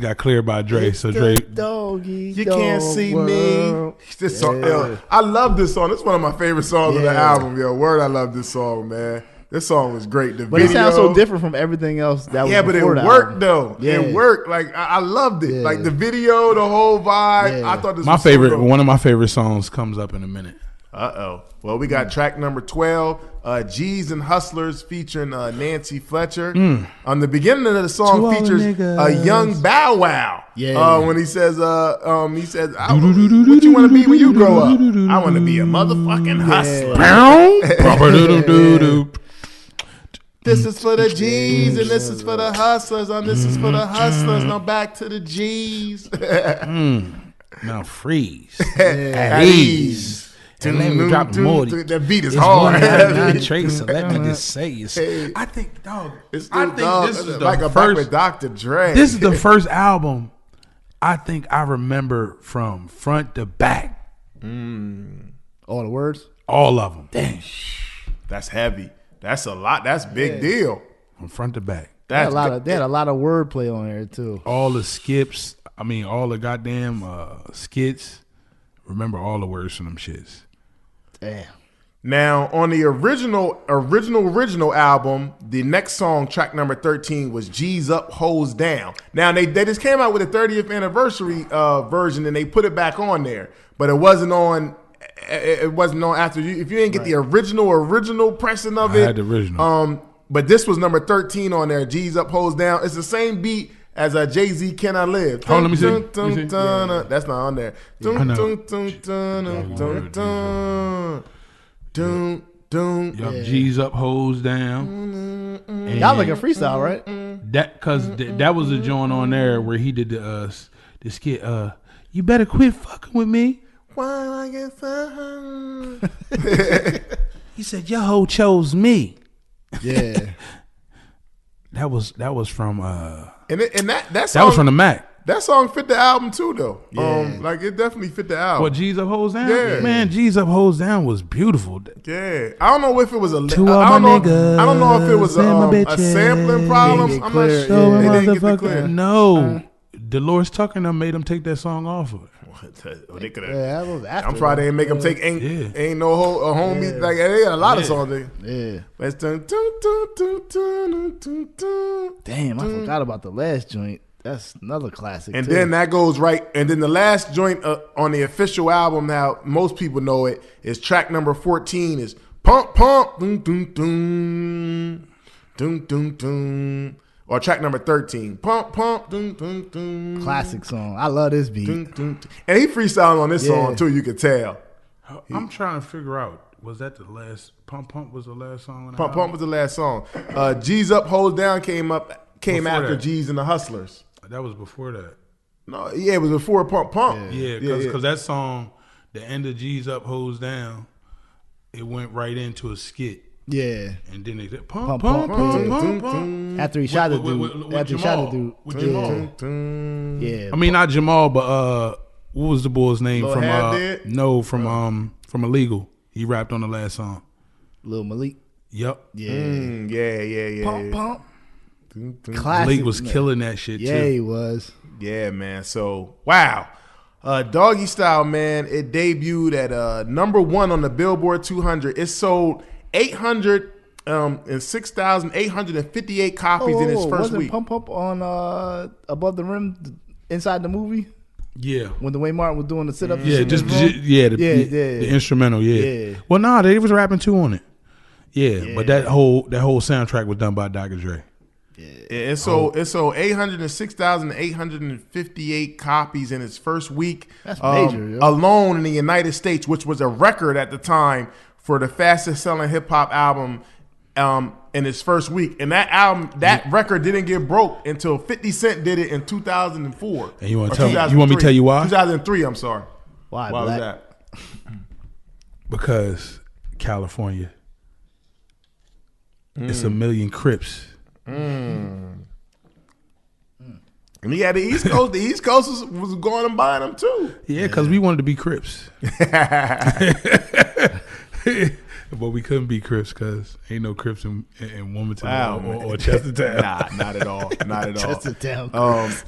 got cleared by Dre. It's so Dre, Doggy, you can't see world. me. This song, yo, I love this song. It's one of my favorite songs of the album. Yo, word, I love this song, man. This song was great. The but video, it sounds so different from everything else that was. Yeah, but it worked though. Yeah. It worked. Like I loved it. Like the video, the whole vibe. Yeah. I thought this my was favorite, so dope. one of my favorite songs comes up in a minute. Well, we got track number 12, G's and Hustlers featuring Nancy Fletcher. On the beginning of the song features a young Bow Wow. Yeah. When he says, what you want to be when you grow up? I want to be a motherfucking hustler. This is for the G's and this is for the hustlers. And this is for the hustlers. Now back to the G's. Now freeze. At ease. And let me drop more. That beat is It's hard. 199 trace, so let me just say it. I think, dog. It's I think this is like the a back with first. Dr. Dre. This is the first album I think I remember from front to back. All the words, All of them. Dang. That's heavy. That's a lot. That's big deal. From front to back. They had That's they had a lot of wordplay on there too. All the skips. I mean, all the goddamn skits. Remember all the words from them shits. Damn. Now, on the original album, the next song, track number 13, was G's Up, Hoes Down. Now, they just came out with a 30th anniversary version, and they put it back on there. But it wasn't on after you. If you didn't get the original pressing of it. I had the original. But this was number 13 on there, G's Up, Hoes Down. It's the same beat as Jay-Z, Can I Live? Hold on, let me see. That's not on there. Yup, G's up, hoes down. And Y'all like a freestyle, right? that was a joint on there where he did the skit. You better quit fucking with me. Why I get so He said your hoe chose me. Yeah. That was from that song, that was from the Mac. That song fit the album too, though. Yeah. Like it definitely fit the album. What, G's up, hoes down? Yeah. Man, G's up, hoes down was beautiful. Yeah, I don't know if it was a. To all I don't my know. niggas I don't know if it was and my a bitches. sampling problem. Didn't get I'm clear. not sure. Yeah. They didn't get the clear. No, Dolores Tucker and them made him take that song off of it. They could've- Yeah, that was after. I'm trying to make them take ain't no homie. Like they got a lot of songs. Yeah. Let's dun. Damn, I forgot about the last joint. That's another classic. And too. then that goes right. And then the last joint on the official album, now most people know it, is track number 14 is Pump Pump Dun Dun Dun Dun Dun Dun. Or track number 13, Pump Pump Dun Dun Dun. classic song. I love this beat. Dun, dun, dun. And he freestyling on this song too, you could tell. I'm trying to figure out, was that the last, Pump Pump was the last song? On the Pump album? Pump was the last song. G's Up, Hold Down came Before after that. G's and the Hustlers. That was before that. No, yeah, it was before Pump Pump. Yeah, because that song, the end of G's Up, Hoes Down, it went right into a skit. Yeah. And then they said, Pump, pump, pump, pump, yeah. pump, pump. After he shot the dude. With After he shot the dude. With Jamal. Yeah. I mean, not Jamal, but what was the boy's name Lil from? Half Dead? No, from Illegal. He rapped on the last song. Lil Malik. Yep. Yeah. Yeah. Pump, pump. Dun, dun. Classic. Malik was man. killing that shit Yeah, too. he was. Yeah, man. So, wow. Doggystyle, man, it debuted at number 1 on the Billboard 200. It sold 6,858 copies in its first wasn't week. Pump Pump on Above the Rim inside the movie Yeah. when Dwayne Martin was doing the sit up? Yeah, the instrumental, Yeah. Well, nah, they was rapping too on it. Yeah, but that whole soundtrack was done by Dr. Dre. It sold 806,858 copies in its first week. That's major, yo. Alone in the United States, which was a record at the time for the fastest selling hip hop album in its first week. And that record didn't get broke until 50 Cent did it in 2004. And you want Or to tell me 2003. why? 2003, I'm sorry. Why was Black? that? Because California, it's a million Crips. And he had the East Coast. The East Coast was going and buying them too. Yeah, because we wanted to be Crips. But we couldn't be Crips because ain't no Crips in Wilmington or Chester Chestertown. Nah, not at all. Not at all. Chestertown.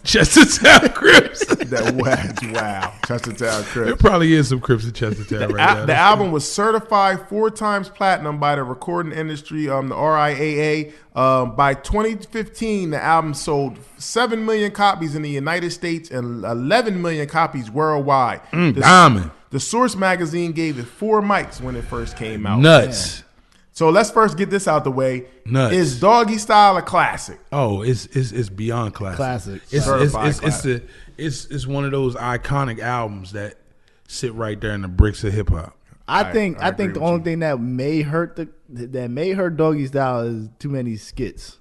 Chestertown Crips. Wow. Chestertown Crips. There probably is some Crips in Chestertown right now. The album was certified 4 times platinum by the recording industry, the RIAA. By 2015, the album sold 7 million copies in the United States and 11 million copies worldwide. Diamond. The Source magazine gave it 4 mics when it first came out. Nuts. Yeah. So let's first get this out the way. Nuts. Is Doggystyle a classic? Oh, it's beyond classic. It's one of those iconic albums that sit right there in the bricks of hip hop. I think the only thing that may hurt Doggystyle is too many skits.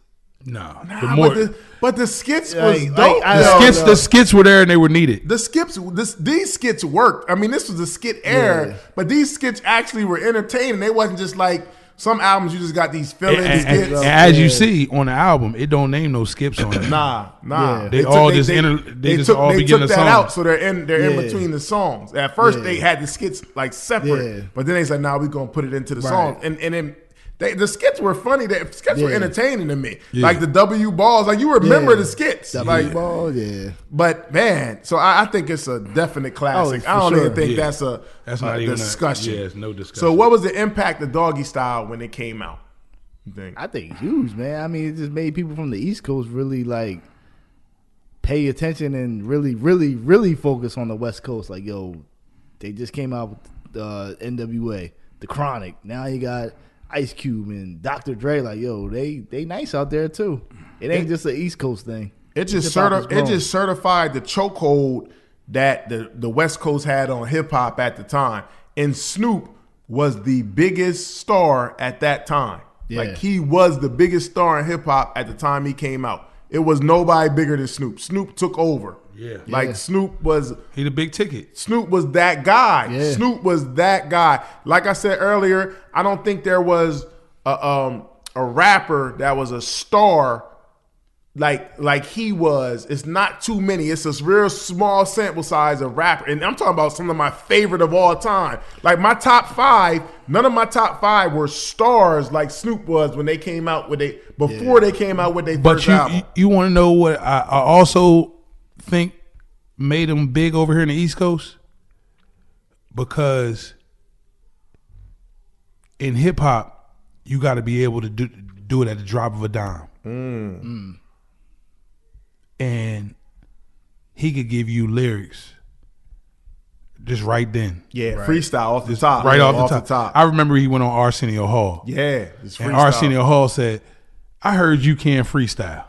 But the skits was dope. The skits were there and they were needed. These skits worked. I mean, this was a skit era, but these skits actually were entertaining. They wasn't just like some albums you just got these fill-in skits. And as you see on the album, it don't name no skips on it. Nah. Yeah. They just all begin the song. Out, so they're in between the songs. At first, they had the skits like separate, but then they said, "Nah, we gonna put it into the song." And then the skits were funny. The skits were entertaining to me. Yeah. Like the W balls. Like you remember the skits. W ball, But man, so I think it's a definite classic. I don't even think that's not even discussion. It's no discussion. So what was the impact of Doggystyle when it came out? You think? I think huge, man. I mean, it just made people from the East Coast really like pay attention and really, really, really focus on the West Coast. Like, yo, they just came out with NWA, The Chronic. Now you got Ice Cube and Dr. Dre. Like, yo, they nice out there too. It ain't just an East Coast thing. It just certified the chokehold that the West Coast had on hip hop at the time. And Snoop was the biggest star at that time. Yeah. Like he was the biggest star in hip hop at the time he came out. It was nobody bigger than Snoop. Snoop took over. Yeah. Like Snoop was he the big ticket. Snoop was that guy. Yeah. Snoop was that guy. Like I said earlier, I don't think there was a rapper that was a star like he was. It's not too many. It's a real small sample size of rapper. And I'm talking about some of my favorite of all time. Like my top 5, none of my top 5 were stars like Snoop was when they came out with they came out with their first album. You want to know what I also think made them big over here in the East Coast? Because in hip hop, you got to be able to do it at the drop of a dime. And he could give you lyrics just right then. Yeah, right. Freestyle off the top. Right off the top. I remember he went on Arsenio Hall. Yeah, and Arsenio Hall said, "I heard you can freestyle."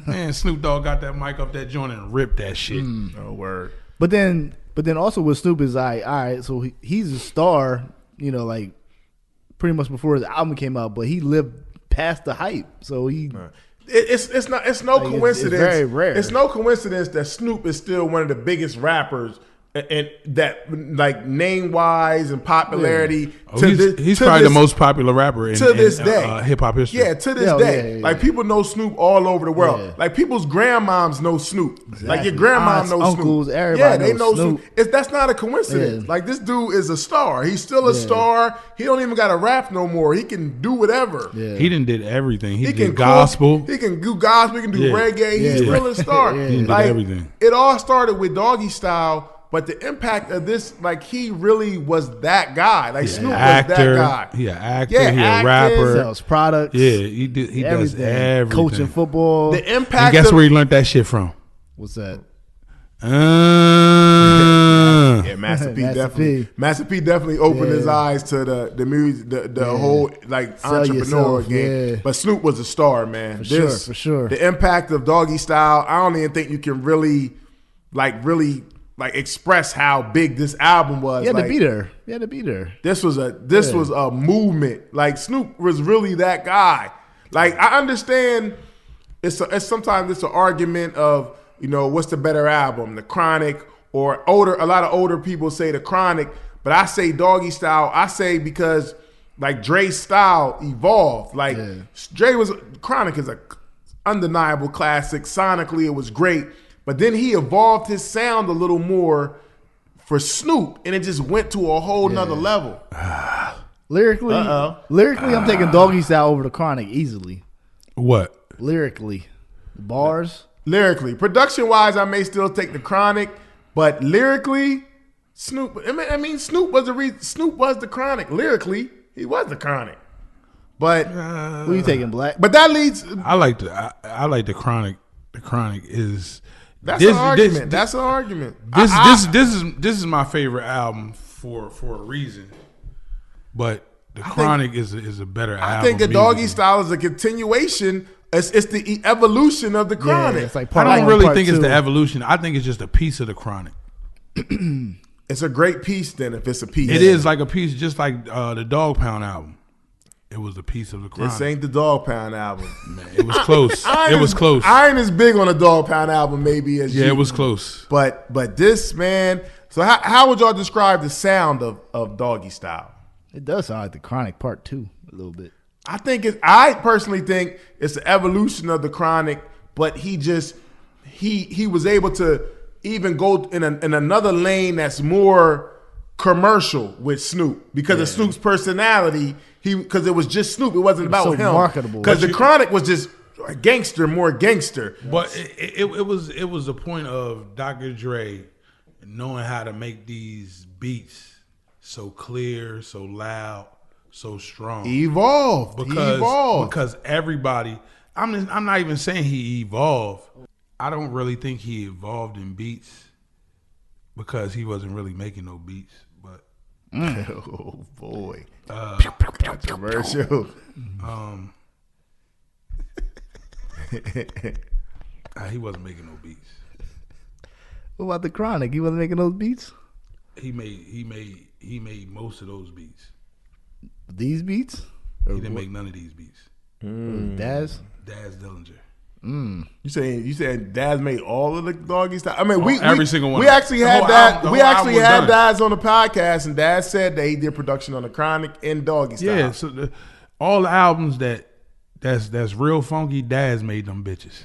Man, Snoop Dogg got that mic up that joint and ripped that shit. Oh, word. But then also with Snoop is like, all right, so he's a star, you know, like pretty much before his album came out, but he lived past the hype. So he It's no coincidence. It's very rare. It's no coincidence that Snoop is still one of the biggest rappers, and that like name wise and popularity. Yeah. He's probably the most popular rapper in this day, hip hop history. Yeah, to this day, like people know Snoop all over the world. Yeah. Like people's grandmoms know Snoop. Exactly. Like your grandma knows uncles, Snoop. Everybody they know Snoop. That's not a coincidence. Yeah. Like this dude is a star. He's still a star. He don't even got to rap no more. He can do whatever. Yeah. He did everything. He did gospel. He can do gospel. He can do reggae. He's still a star. He did everything. It all started with Doggystyle. But the impact of this, like he really was that guy. Like Snoop was that guy. He an actor. He a rapper. Sells products. Yeah, he does everything. Coaching football. The impact. And guess where he learned that shit from? What's that? Yeah, Master P definitely opened his eyes to the music, the whole like entrepreneur game. Yeah. But Snoop was a star, man. For sure. The impact of Doggystyle, I don't even think you can really express how big this album was. You had to be there. This was a movement. Like Snoop was really that guy. Like I understand it's sometimes it's an argument of, you know, what's the better album, The Chronic or older. A lot of older people say The Chronic, but I say Doggystyle. I say because like Dre's style evolved. Like Chronic is a undeniable classic. Sonically, it was great. But then he evolved his sound a little more for Snoop, and it just went to a whole nother level. Lyrically, I'm taking Doggystyle over the Chronic easily. What? Lyrically, bars. Lyrically, production wise, I may still take the Chronic, but lyrically, Snoop. I mean, Snoop was the Chronic. Lyrically, he was the Chronic. But Who are you taking, Black? But that leads. I like the Chronic. The Chronic is. That's an argument. That's an argument. This is my favorite album for a reason. But the Chronic is a better album. I think a Doggystyle is a continuation. It's the evolution of the Chronic. Yeah, it's like I don't really think it's two. the evolution. I think it's just a piece of the Chronic. It's a great piece. Then, if it's a piece, It is like a piece, just like the Dog Pound album. It was a piece of the Chronic. This ain't the Dog Pound album. Man, it was close. It was close. I ain't as big on the Dog Pound album, maybe as you. Yeah, it was close. But this, man. So how would y'all describe the sound of Doggystyle? It does sound like the Chronic Part 2 a little bit. I personally think it's the evolution of the Chronic, but he was able to even go in another lane that's more commercial with Snoop because of Snoop's personality. Because it was just Snoop, it wasn't about him. Marketable. Because the Chronic was just more gangster. But it was the point of Dr. Dre knowing how to make these beats so clear, so loud, so strong. He evolved. Because everybody, I'm not even saying he evolved. I don't really think he evolved in beats because he wasn't really making no beats. But oh boy, controversial. He wasn't making no beats. What about the Chronic? He wasn't making those beats? He made most of those beats. These beats? He didn't make none of these beats. Daz Dillinger. You saying Daz made all of the Doggystyle? I mean, every single one. We actually had that. We actually had done. Daz on the podcast, and Daz said that he did production on the Chronic and Doggystyle. Yeah, so all the albums that's real funky, Daz made them bitches.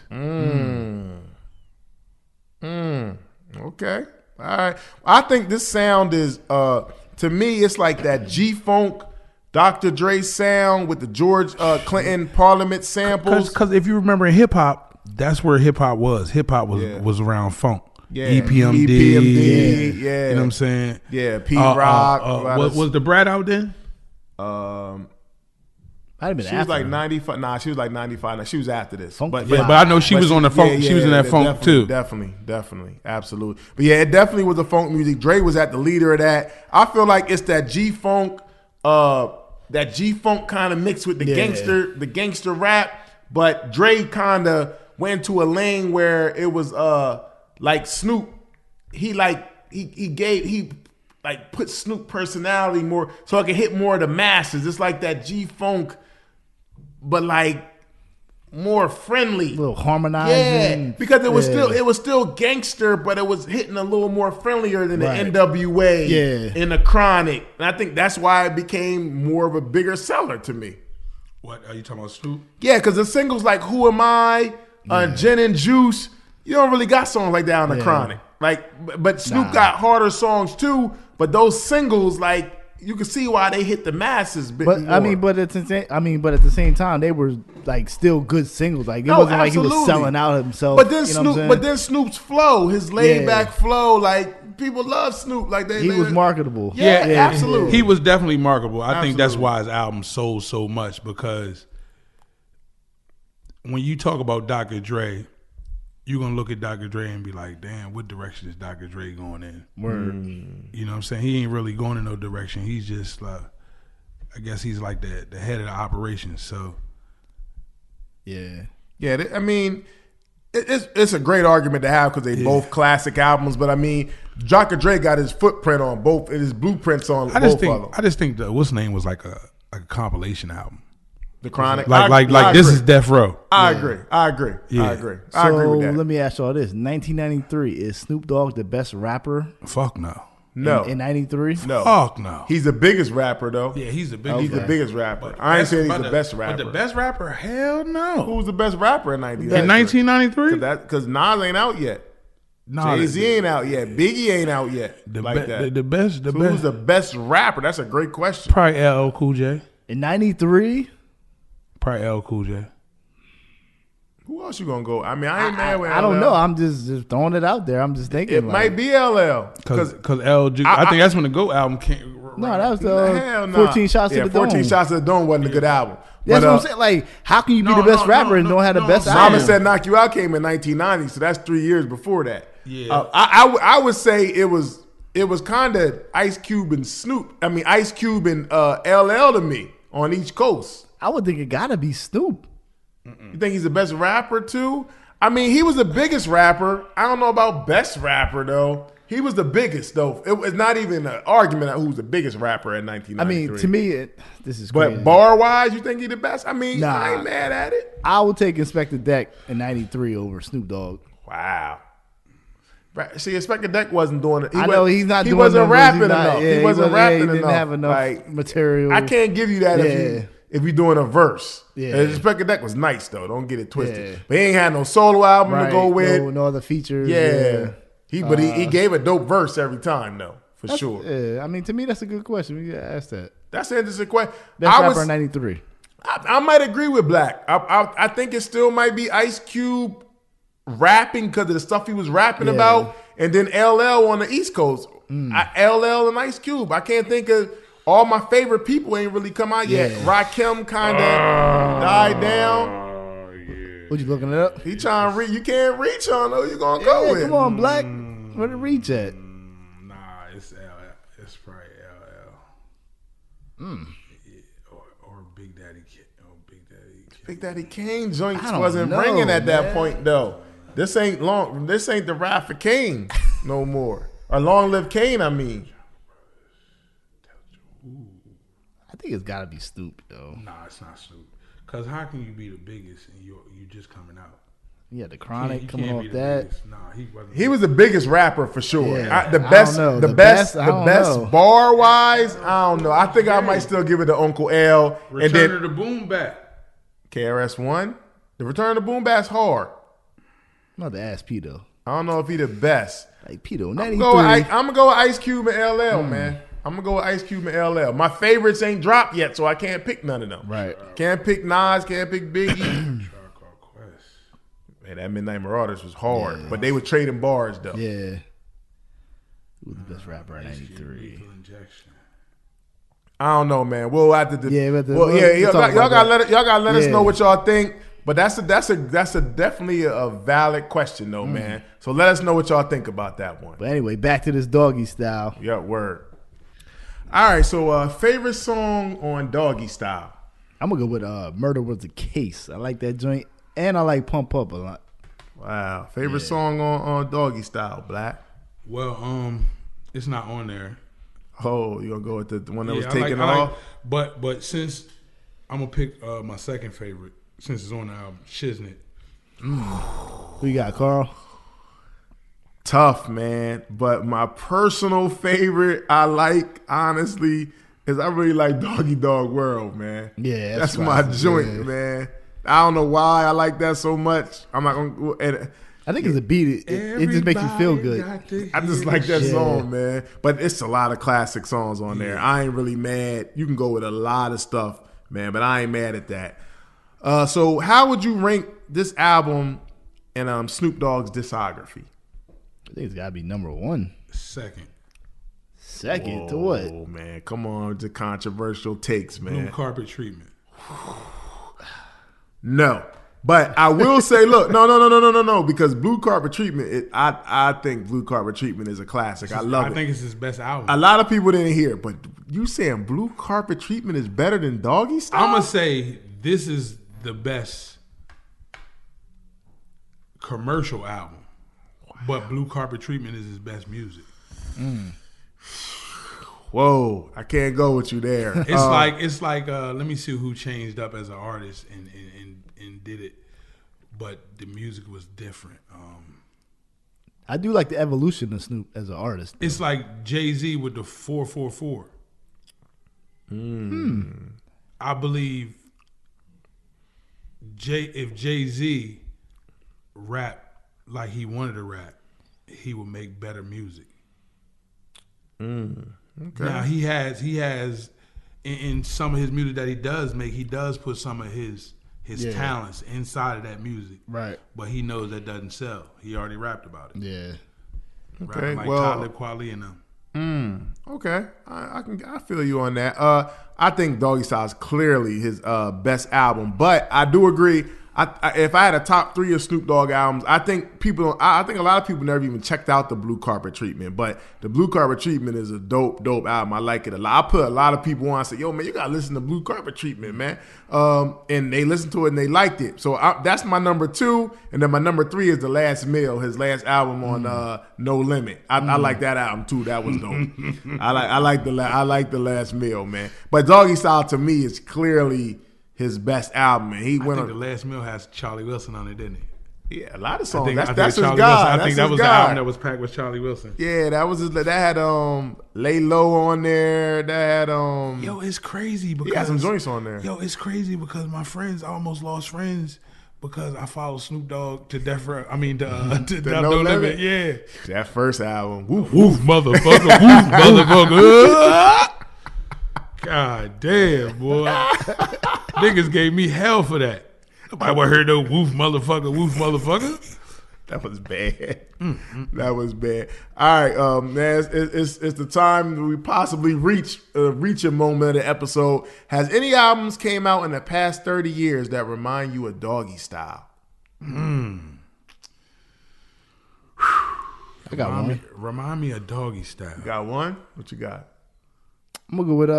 Okay. All right. I think this sound is to me, it's like that G-Funk Dr. Dre sound with the George Clinton Parliament samples. Because if you remember in hip hop, that's where hip hop was. Hip hop was around funk. Yeah. EPMD. Yeah. You know what I'm saying? Yeah. Pete Rock. Was the Brat out then? Might have been She was like 95. Nah, she was like 95. Now she was after this. But I know she was on the funk. She was in that funk too. Definitely, absolutely. But yeah, it definitely was the funk music. Dre was at the leader of that. I feel like it's that G-Funk, kind of mixed with the gangster rap. But Dre kind of went to a lane where it was like Snoop. He put Snoop personality more so I could hit more of the masses. It's like that G-Funk, but like more friendly, a little harmonizing. Yeah, because it was still gangster, but it was hitting a little more friendlier than the NWA and the Chronic. And I think that's why it became more of a bigger seller to me. What are you talking about, Snoop? Yeah, because the singles like "Who Am I," "Gin and Juice," you don't really got songs like that on the Chronic. Like, but Snoop got harder songs too. But those singles, like, you can see why they hit the masses. But at the same time, they were like still good singles. Like it wasn't like he was selling out himself. But then Snoop's flow, his laid back flow, like people love Snoop. Like he was marketable. Yeah, absolutely. He was definitely marketable. I think that's why his album sold so much, because when you talk about Dr. Dre, you're going to look at Dr. Dre and be like, damn, what direction is Dr. Dre going in? You know what I'm saying? He ain't really going in no direction. He's just like, I guess he's like the head of the operation. So, yeah. I mean, it's a great argument to have because they both classic albums. But I mean, Dr. Dre got his footprint on both, and his blueprints on both of them. I just think the what's name was like a compilation album. The Chronic, like this is Death Row. I agree. I agree with that. Let me ask y'all this: 1993, is Snoop Dogg the best rapper? Fuck no. No. In 93? No. Fuck no. He's the biggest rapper though. Yeah, he's the biggest. He's the biggest rapper. I ain't saying he's the best rapper. But the best rapper? Hell no. Who was the best rapper in 1993? In 1993? Because Nas ain't out yet. Nah, Jay-Z ain't out yet. Biggie ain't out yet. The like that. The best. So who's the best rapper? That's a great question. Probably LL Cool J. In '93, Probably LL Cool J. Who else you gonna go? I mean, I ain't mad with LL. I don't know. I'm just throwing it out there. I'm just thinking. It might be LL. Because LG. I think that's when the GOAT album came. No, that was Hell the nah. 14 Shots to the 14 Dome. Shots to the Dome wasn't a good album. That's But, what I'm saying. Like, how can you be No, the best no, rapper no, and don't have the no, best no. album? Mama Said Knock You Out came in 1990, so that's 3 years before that. Yeah. I would say it was kind of Ice Cube and Snoop. I mean, Ice Cube and LL to me on each coast. I would think it gotta be Snoop. You think he's the best rapper too? I mean, he was the biggest rapper. I don't know about best rapper though. He was the biggest though. It was not even an argument of who's the biggest rapper in 1993. I mean, to me, this is crazy. but bar wise, you think he the best? I mean, Nah. I ain't mad at it. I would take Inspector Deck in '93 over Snoop Dogg. Wow. Right. See, Inspector Deck wasn't doing it. I know he's not. He doing wasn't numbers. rapping He's not- enough. yeah, he wasn't rapping he enough. didn't have enough Like, material. I can't give you that if you're doing a verse. Yeah. Inspector Deck was nice though. Don't get it twisted. Yeah. But he ain't had no solo album right, to go with. no other features. Yeah. He gave a dope verse every time though, for sure. Yeah, I mean, to me, that's a good question. We gotta ask that. That's an interesting question. Best rapper in '93. I might agree with Black. I think it still might be Ice Cube rapping because of the stuff he was rapping Yeah. about, and then LL on the East Coast. LL and Ice Cube. I can't think of all my favorite people ain't really come out yet. Yeah. Rakim kind of died down. What you looking it up? He trying to reach. You can't reach on who you gonna go Yeah, with. come on, Black. Where the reach at? Nah, it's LL. It's probably LL. Yeah, or Big Daddy Kid. Or Big Daddy Kid. Big Daddy Kane joints I don't wasn't know, ringing at that man. point though. This ain't the rap for Kane no more. Or Long Live Kane, I mean. I think it's gotta be Snoop, though. Nah, it's not Snoop. Cause how can you be the biggest and you just coming out? Yeah, the Chronic You coming can't off be the that. biggest. Nah, he wasn't. He was the biggest rapper for sure. Yeah. The I best, don't know. the The best, best, I the don't best know. bar wise. I don't know. I think I might still give it to Uncle L. Return and then of the Boom Back. KRS-One. The Return of the Boom Bap's hard. I'm about to ask P though. I don't know if he the best. Like P though, I'm 93. gonna go with Ice Cube and LL, man. I'm gonna go with Ice Cube and LL. My favorites ain't dropped yet, so I can't pick none of them. Right. Can't pick Nas. Can't pick Biggie. Tribe Called Quest. Man, that Midnight Marauders was hard, Yeah. but they were trading bars though. Yeah. Who was the best rapper in '93? Lethal Injection. I don't know, man. We'll have to. Yeah, but well, yeah, we'll talk y'all about gotta let us Yeah. know what y'all think. But that's definitely a valid question though, man. So let us know what y'all think about that one. But anyway, back to this Doggy Style. Yeah, word. All right, so favorite song on Doggy Style. I'm gonna go with "Murder Was the Case." I like that joint, and I like "Pump Up" a lot. Wow, favorite song on Doggy Style, Black. Well, it's not on there. Oh, you gonna go with the one that was I taken I off? But since I'm gonna pick my second favorite, since it's on the album, Shiznit. Who you got, Carl? Tough, man. But my personal favorite, I like honestly, is I really like Doggy Dog World, man. Yeah, that's that's my classic, joint, yeah. man. I don't know why I like that so much. I'm not gonna. And I think it's a beat. It just makes you feel good. I just like that Yeah. song, man. But it's a lot of classic songs on there. I ain't really mad. You can go with a lot of stuff, man, but I ain't mad at that. So how would you rank this album in Snoop Dogg's discography? I think it's gotta be number one. Second. Second to what? Oh, man. Come on to controversial takes, Blue man. Carpet Treatment. No. But I will say, look, no, because Blue Carpet Treatment, I think Blue Carpet Treatment is a classic. I love it. I think it's his best album. A lot of people didn't hear it, but you saying Blue Carpet Treatment is better than Doggy Style? I'm gonna say this is the best commercial album, but Blue Carpet Treatment is his best music. Whoa, I can't go with you there. It's like let me see who changed up as an artist and did it, but the music was different. I do like the evolution of Snoop as an artist. It's like Jay-Z with the 444. I believe if Jay-Z rap like he wanted to rap, he would make better music. Okay. Now he has in some of his music that he does make, he does put some of his talents inside of that music. Right. But he knows that doesn't sell. He already rapped about it. Yeah. Rapping like Talib Kweli and them. Okay, I feel you on that. I think Doggystyle is clearly his best album, but I do agree. If I had a top 3 of Snoop Dogg albums, I think I think a lot of people never even checked out the Blue Carpet Treatment, but the Blue Carpet Treatment is a dope album. I like it a lot. I put a lot of people on. I said, yo, man, you gotta listen to Blue Carpet Treatment, man. And they listened to it and they liked it. So that's my number 2, and then my number 3 is The Last Meal, his last album on No Limit. I like that album too. That was dope. I like The Last Meal, man. But Doggystyle to me is clearly his best album, and I think The Last Meal has Charlie Wilson on it, didn't it? Yeah, a lot of songs. I think That's his Charlie guy. Wilson, I think that was the album that was packed with Charlie Wilson. Yeah, that was his. That had Lay Low on there. That had Yo, it's crazy because he had some joints on there. Yo, it's crazy because my friends, I almost lost friends because I follow Snoop Dogg to Death Row. I mean, to No No Limit? Limit. Yeah. That first album. Woof. Woof, motherfucker. Woof, motherfucker. God damn, boy. Niggas gave me hell for that. Nobody would hear no woof, motherfucker. That was bad. That was bad. All right, man. It's the time that we possibly reach a moment of the episode. Has any albums came out in the past 30 years that remind you of Doggystyle? I got one. Remind me of Doggystyle. You got one? What you got? I'm gonna go with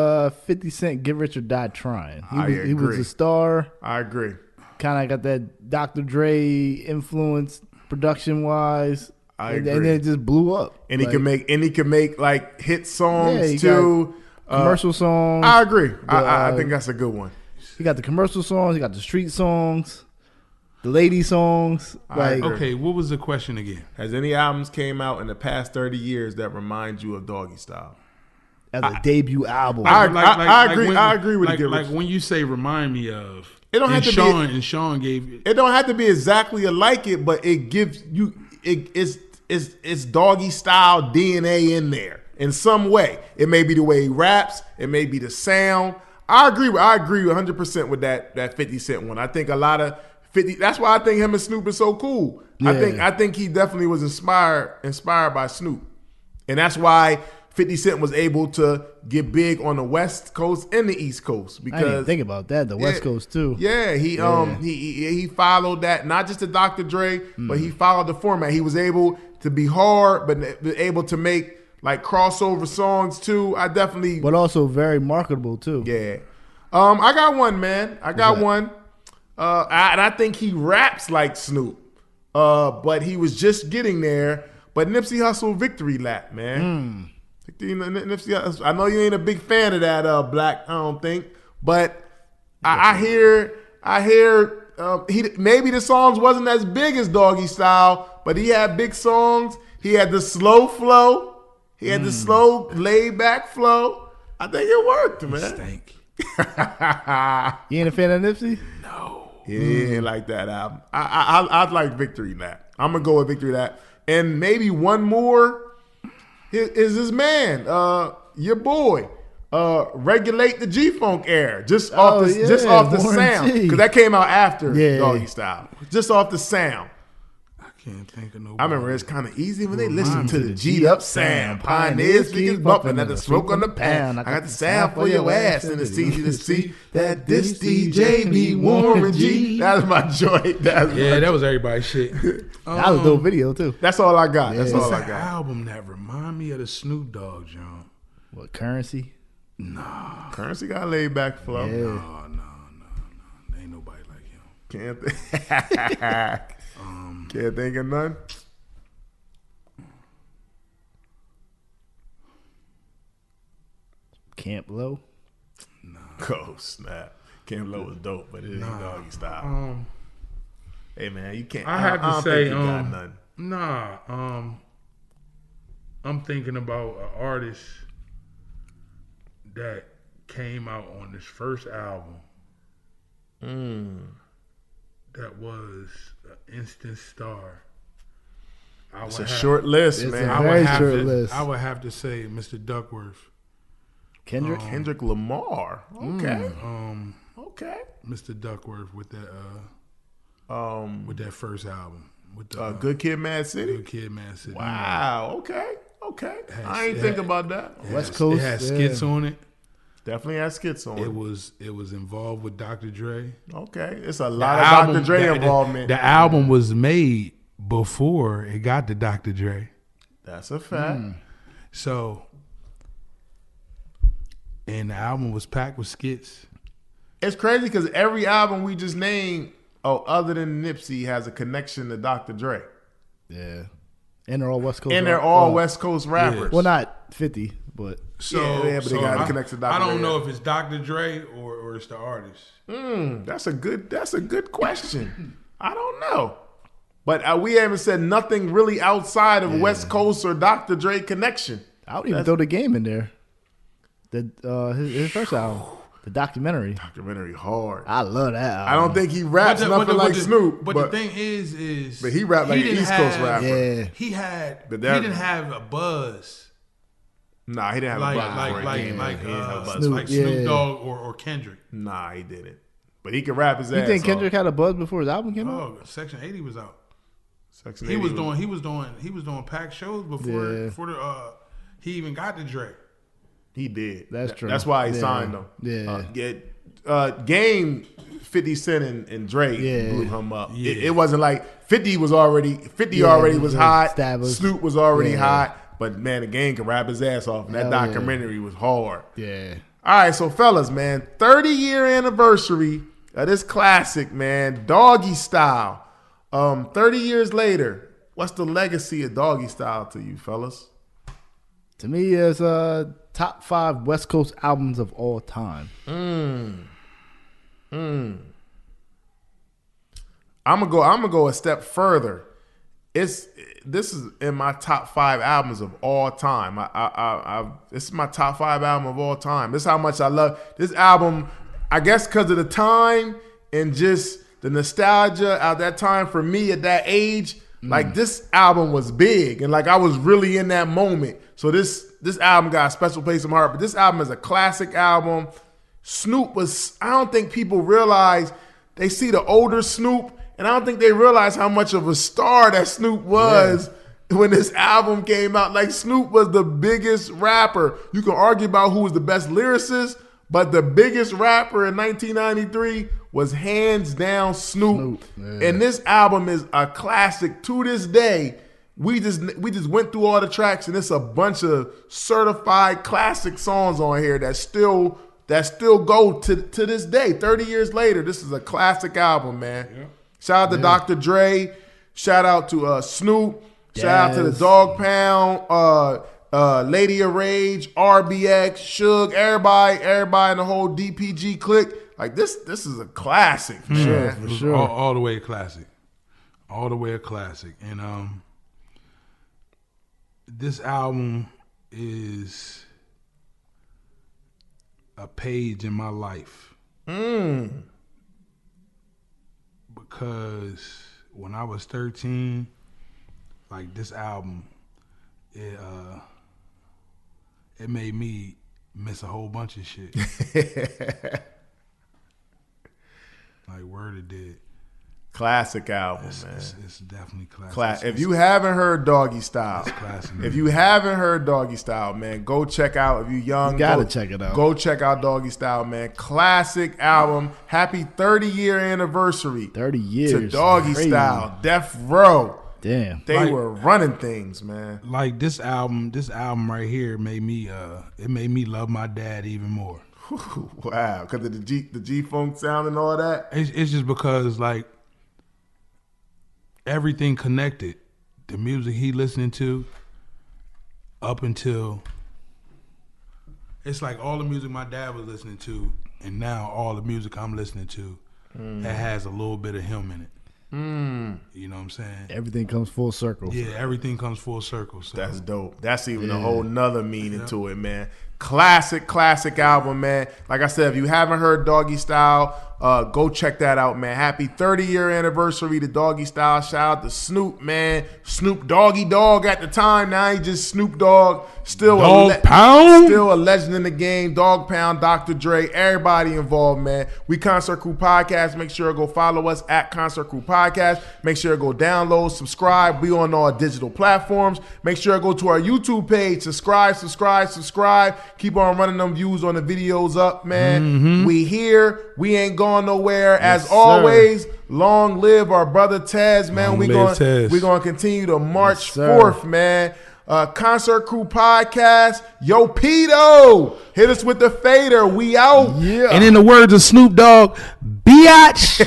50 Cent, Get Rich or Die Trying. He was a star. I agree. Kind of got that Dr. Dre influence production wise. And then it just blew up. And he can make like hit songs too. Commercial songs. I agree. I think that's a good one. He got the commercial songs. He got the street songs, the lady songs. Okay, what was the question again? Has any albums came out in the past 30 years that remind you of Doggystyle? As a debut album. I agree. I agree with you. Like when you say "remind me of," it don't have to Sean, and Sean gave it don't have to be exactly like it, but it gives you it's Doggystyle DNA in there in some way. It may be the way he raps. It may be the sound. I agree 100% with that 50 Cent one. I think a lot of 50. That's why I think him and Snoop is so cool. Yeah. I think he definitely was inspired by Snoop, and that's why 50 Cent was able to get big on the West Coast and the East Coast because I didn't even think about that. The West Coast too. Yeah, he followed that, not just the Dr. Dre, but he followed the format. He was able to be hard, but able to make like crossover songs too. But also very marketable too. Yeah. I got one, man. I got one. And I think he raps like Snoop. But he was just getting there. But Nipsey Hussle Victory Lap, man. Nipsey, I know you ain't a big fan of that Black, I don't think. But I hear he maybe the songs wasn't as big as Doggystyle, but he had big songs. He had the slow flow. He had the slow, laid back flow. I think it worked, man. Stank. You ain't a fan of Nipsey? No. He ain't like that album. I'd like Victory Lap. I'm gonna go with Victory Lap. And maybe one more is his man, your boy. Regulate the G-Funk Air. Just off the sound. Because that came out after Doggystyle. Just off the sound. I can't think of nobody. I remember it's kind of easy when they listen to the G-Up sound. Pioneers speakers bumping at the smoke on the pan. I got the sound for your ass, and it's easy to see that this DJ be Warren G. That's my joint. That was everybody's shit. That was a dope video too. That's all I got. That's all I got. Album that remind me of the Snoop Dogg joint. What, Currency? Nah. Currency got laid back flow. Yeah. No. Ain't nobody like him. Can't think of none. Camp Low? Nah. Oh, snap. Camp Low was dope, but it ain't Doggystyle. Hey, man, you can't. I have to say, got none. Nah. I'm thinking about an artist that came out on this first album that was an instant star. It's a short list, It's man. a very short list. I would have to say Mr. Duckworth. Kendrick. Kendrick Lamar. Okay. Okay. Mr. Duckworth with that first album. With the Good Kid, Mad City. Good Kid, Mad City. Wow. Okay. Okay. I ain't think about that. West Coast. It had skits on it. Definitely has skits on it. It was involved with Dr. Dre. Okay. It's a lot of Dr. Dre involvement. The album was made before it got to Dr. Dre. That's a fact. So, and the album was packed with skits. It's crazy because every album we just named, other than Nipsey, has a connection to Dr. Dre. Yeah. And they're all West Coast. And they're all West Coast rappers. Well, not 50, but. But they got to connect to Dr. I don't Dre. know if it's Dr. Dre or it's the artist. That's a good question. I don't know. But we haven't said nothing really outside of West Coast or Dr. Dre connection. I would even throw The Game in there. His first album, the documentary. Documentary hard. I love that album. I don't think he raps nothing like Snoop. But the thing is but he rapped like an East Coast rapper. Yeah. He didn't have a buzz. Nah, he didn't have a buzz. Like Snoop Dogg or Kendrick. Nah, he didn't. But he could rap his ass You think off. Kendrick had a buzz before his album came out? Oh, Section 80 was out. Section He 80 was doing packed shows before he even got to Dre. He did. That's true. That's why he signed him. Yeah. Game 50 Cent and Dre blew him up. Yeah. It wasn't like 50 already was hot. Established. Snoop was already hot. But man, the Game can rap his ass off. And that documentary was hard. Yeah. All right, so fellas, man, 30-year anniversary of this classic, man, Doggystyle. 30 years later, what's the legacy of Doggystyle to you, fellas? To me, it's top 5 West Coast albums of all time. I'm gonna go a step further. This is in my top 5 albums of all time. This is my top 5 album of all time. This is how much I love this album. I guess because of the time and just the nostalgia at that time for me at that age. Like this album was big and like I was really in that moment. So this album got a special place in my heart. But this album is a classic album. Snoop was. I don't think people realize they see the older Snoop. And I don't think they realize how much of a star that Snoop was when this album came out. Like, Snoop was the biggest rapper. You can argue about who was the best lyricist, but the biggest rapper in 1993 was hands down Snoop. And this album is a classic to this day. We just went through all the tracks, and it's a bunch of certified classic songs on here that still go to this day. 30 years later, this is a classic album, man. Yeah. Shout out to Dr. Dre. Shout out to Snoop. Shout out to the Dog Pound, Lady of Rage, RBX, Suge, everybody in the whole DPG clique. Like this is a classic, man. For sure. All the way a classic. All the way a classic. And this album is a page in my life. Because when I was 13, like this album, it made me miss a whole bunch of shit. Like word it did. Classic album, man. It's definitely classic. If you haven't heard Doggystyle, it's classic, if you haven't heard Doggystyle, man, go check out. If you're young, you gotta check it out. Go check out Doggystyle, man. Classic album. Happy 30-year anniversary. 30 years to Doggystyle. Death Row. Damn, they were running things, man. Like this album right here made me love my dad even more. Wow, because of the G-Funk sound and all that. It's just because like everything connected. The music he listening to up until it's like all the music my dad was listening to, and now all the music I'm listening to that has a little bit of him in it. You know what I'm saying? Everything comes full circle. Yeah, everything comes full circle. So. That's dope. That's even a whole nother meaning to it, man. Classic album, man. Like I said, if you haven't heard Doggystyle, Go check that out, man. Happy 30-year anniversary to Doggystyle. Shout out to Snoop, man. Snoop Doggy Dogg at the time. Now he just Snoop Dogg. Still a legend in the game. Dog Pound, Dr. Dre, everybody involved, man. We Concert Crew Podcast. Make sure to go follow us at Concert Crew Podcast. Make sure to go download, subscribe. We on all digital platforms. Make sure to go to our YouTube page. Subscribe. Keep on running them views on the videos up, man. We here. We ain't going nowhere. As always, long live our brother Tez, man. We gonna continue to march forth, man. Concert Crew Podcast. Yo, Pito, hit us with the fader. We out. Yeah. And in the words of Snoop Dogg, biatch.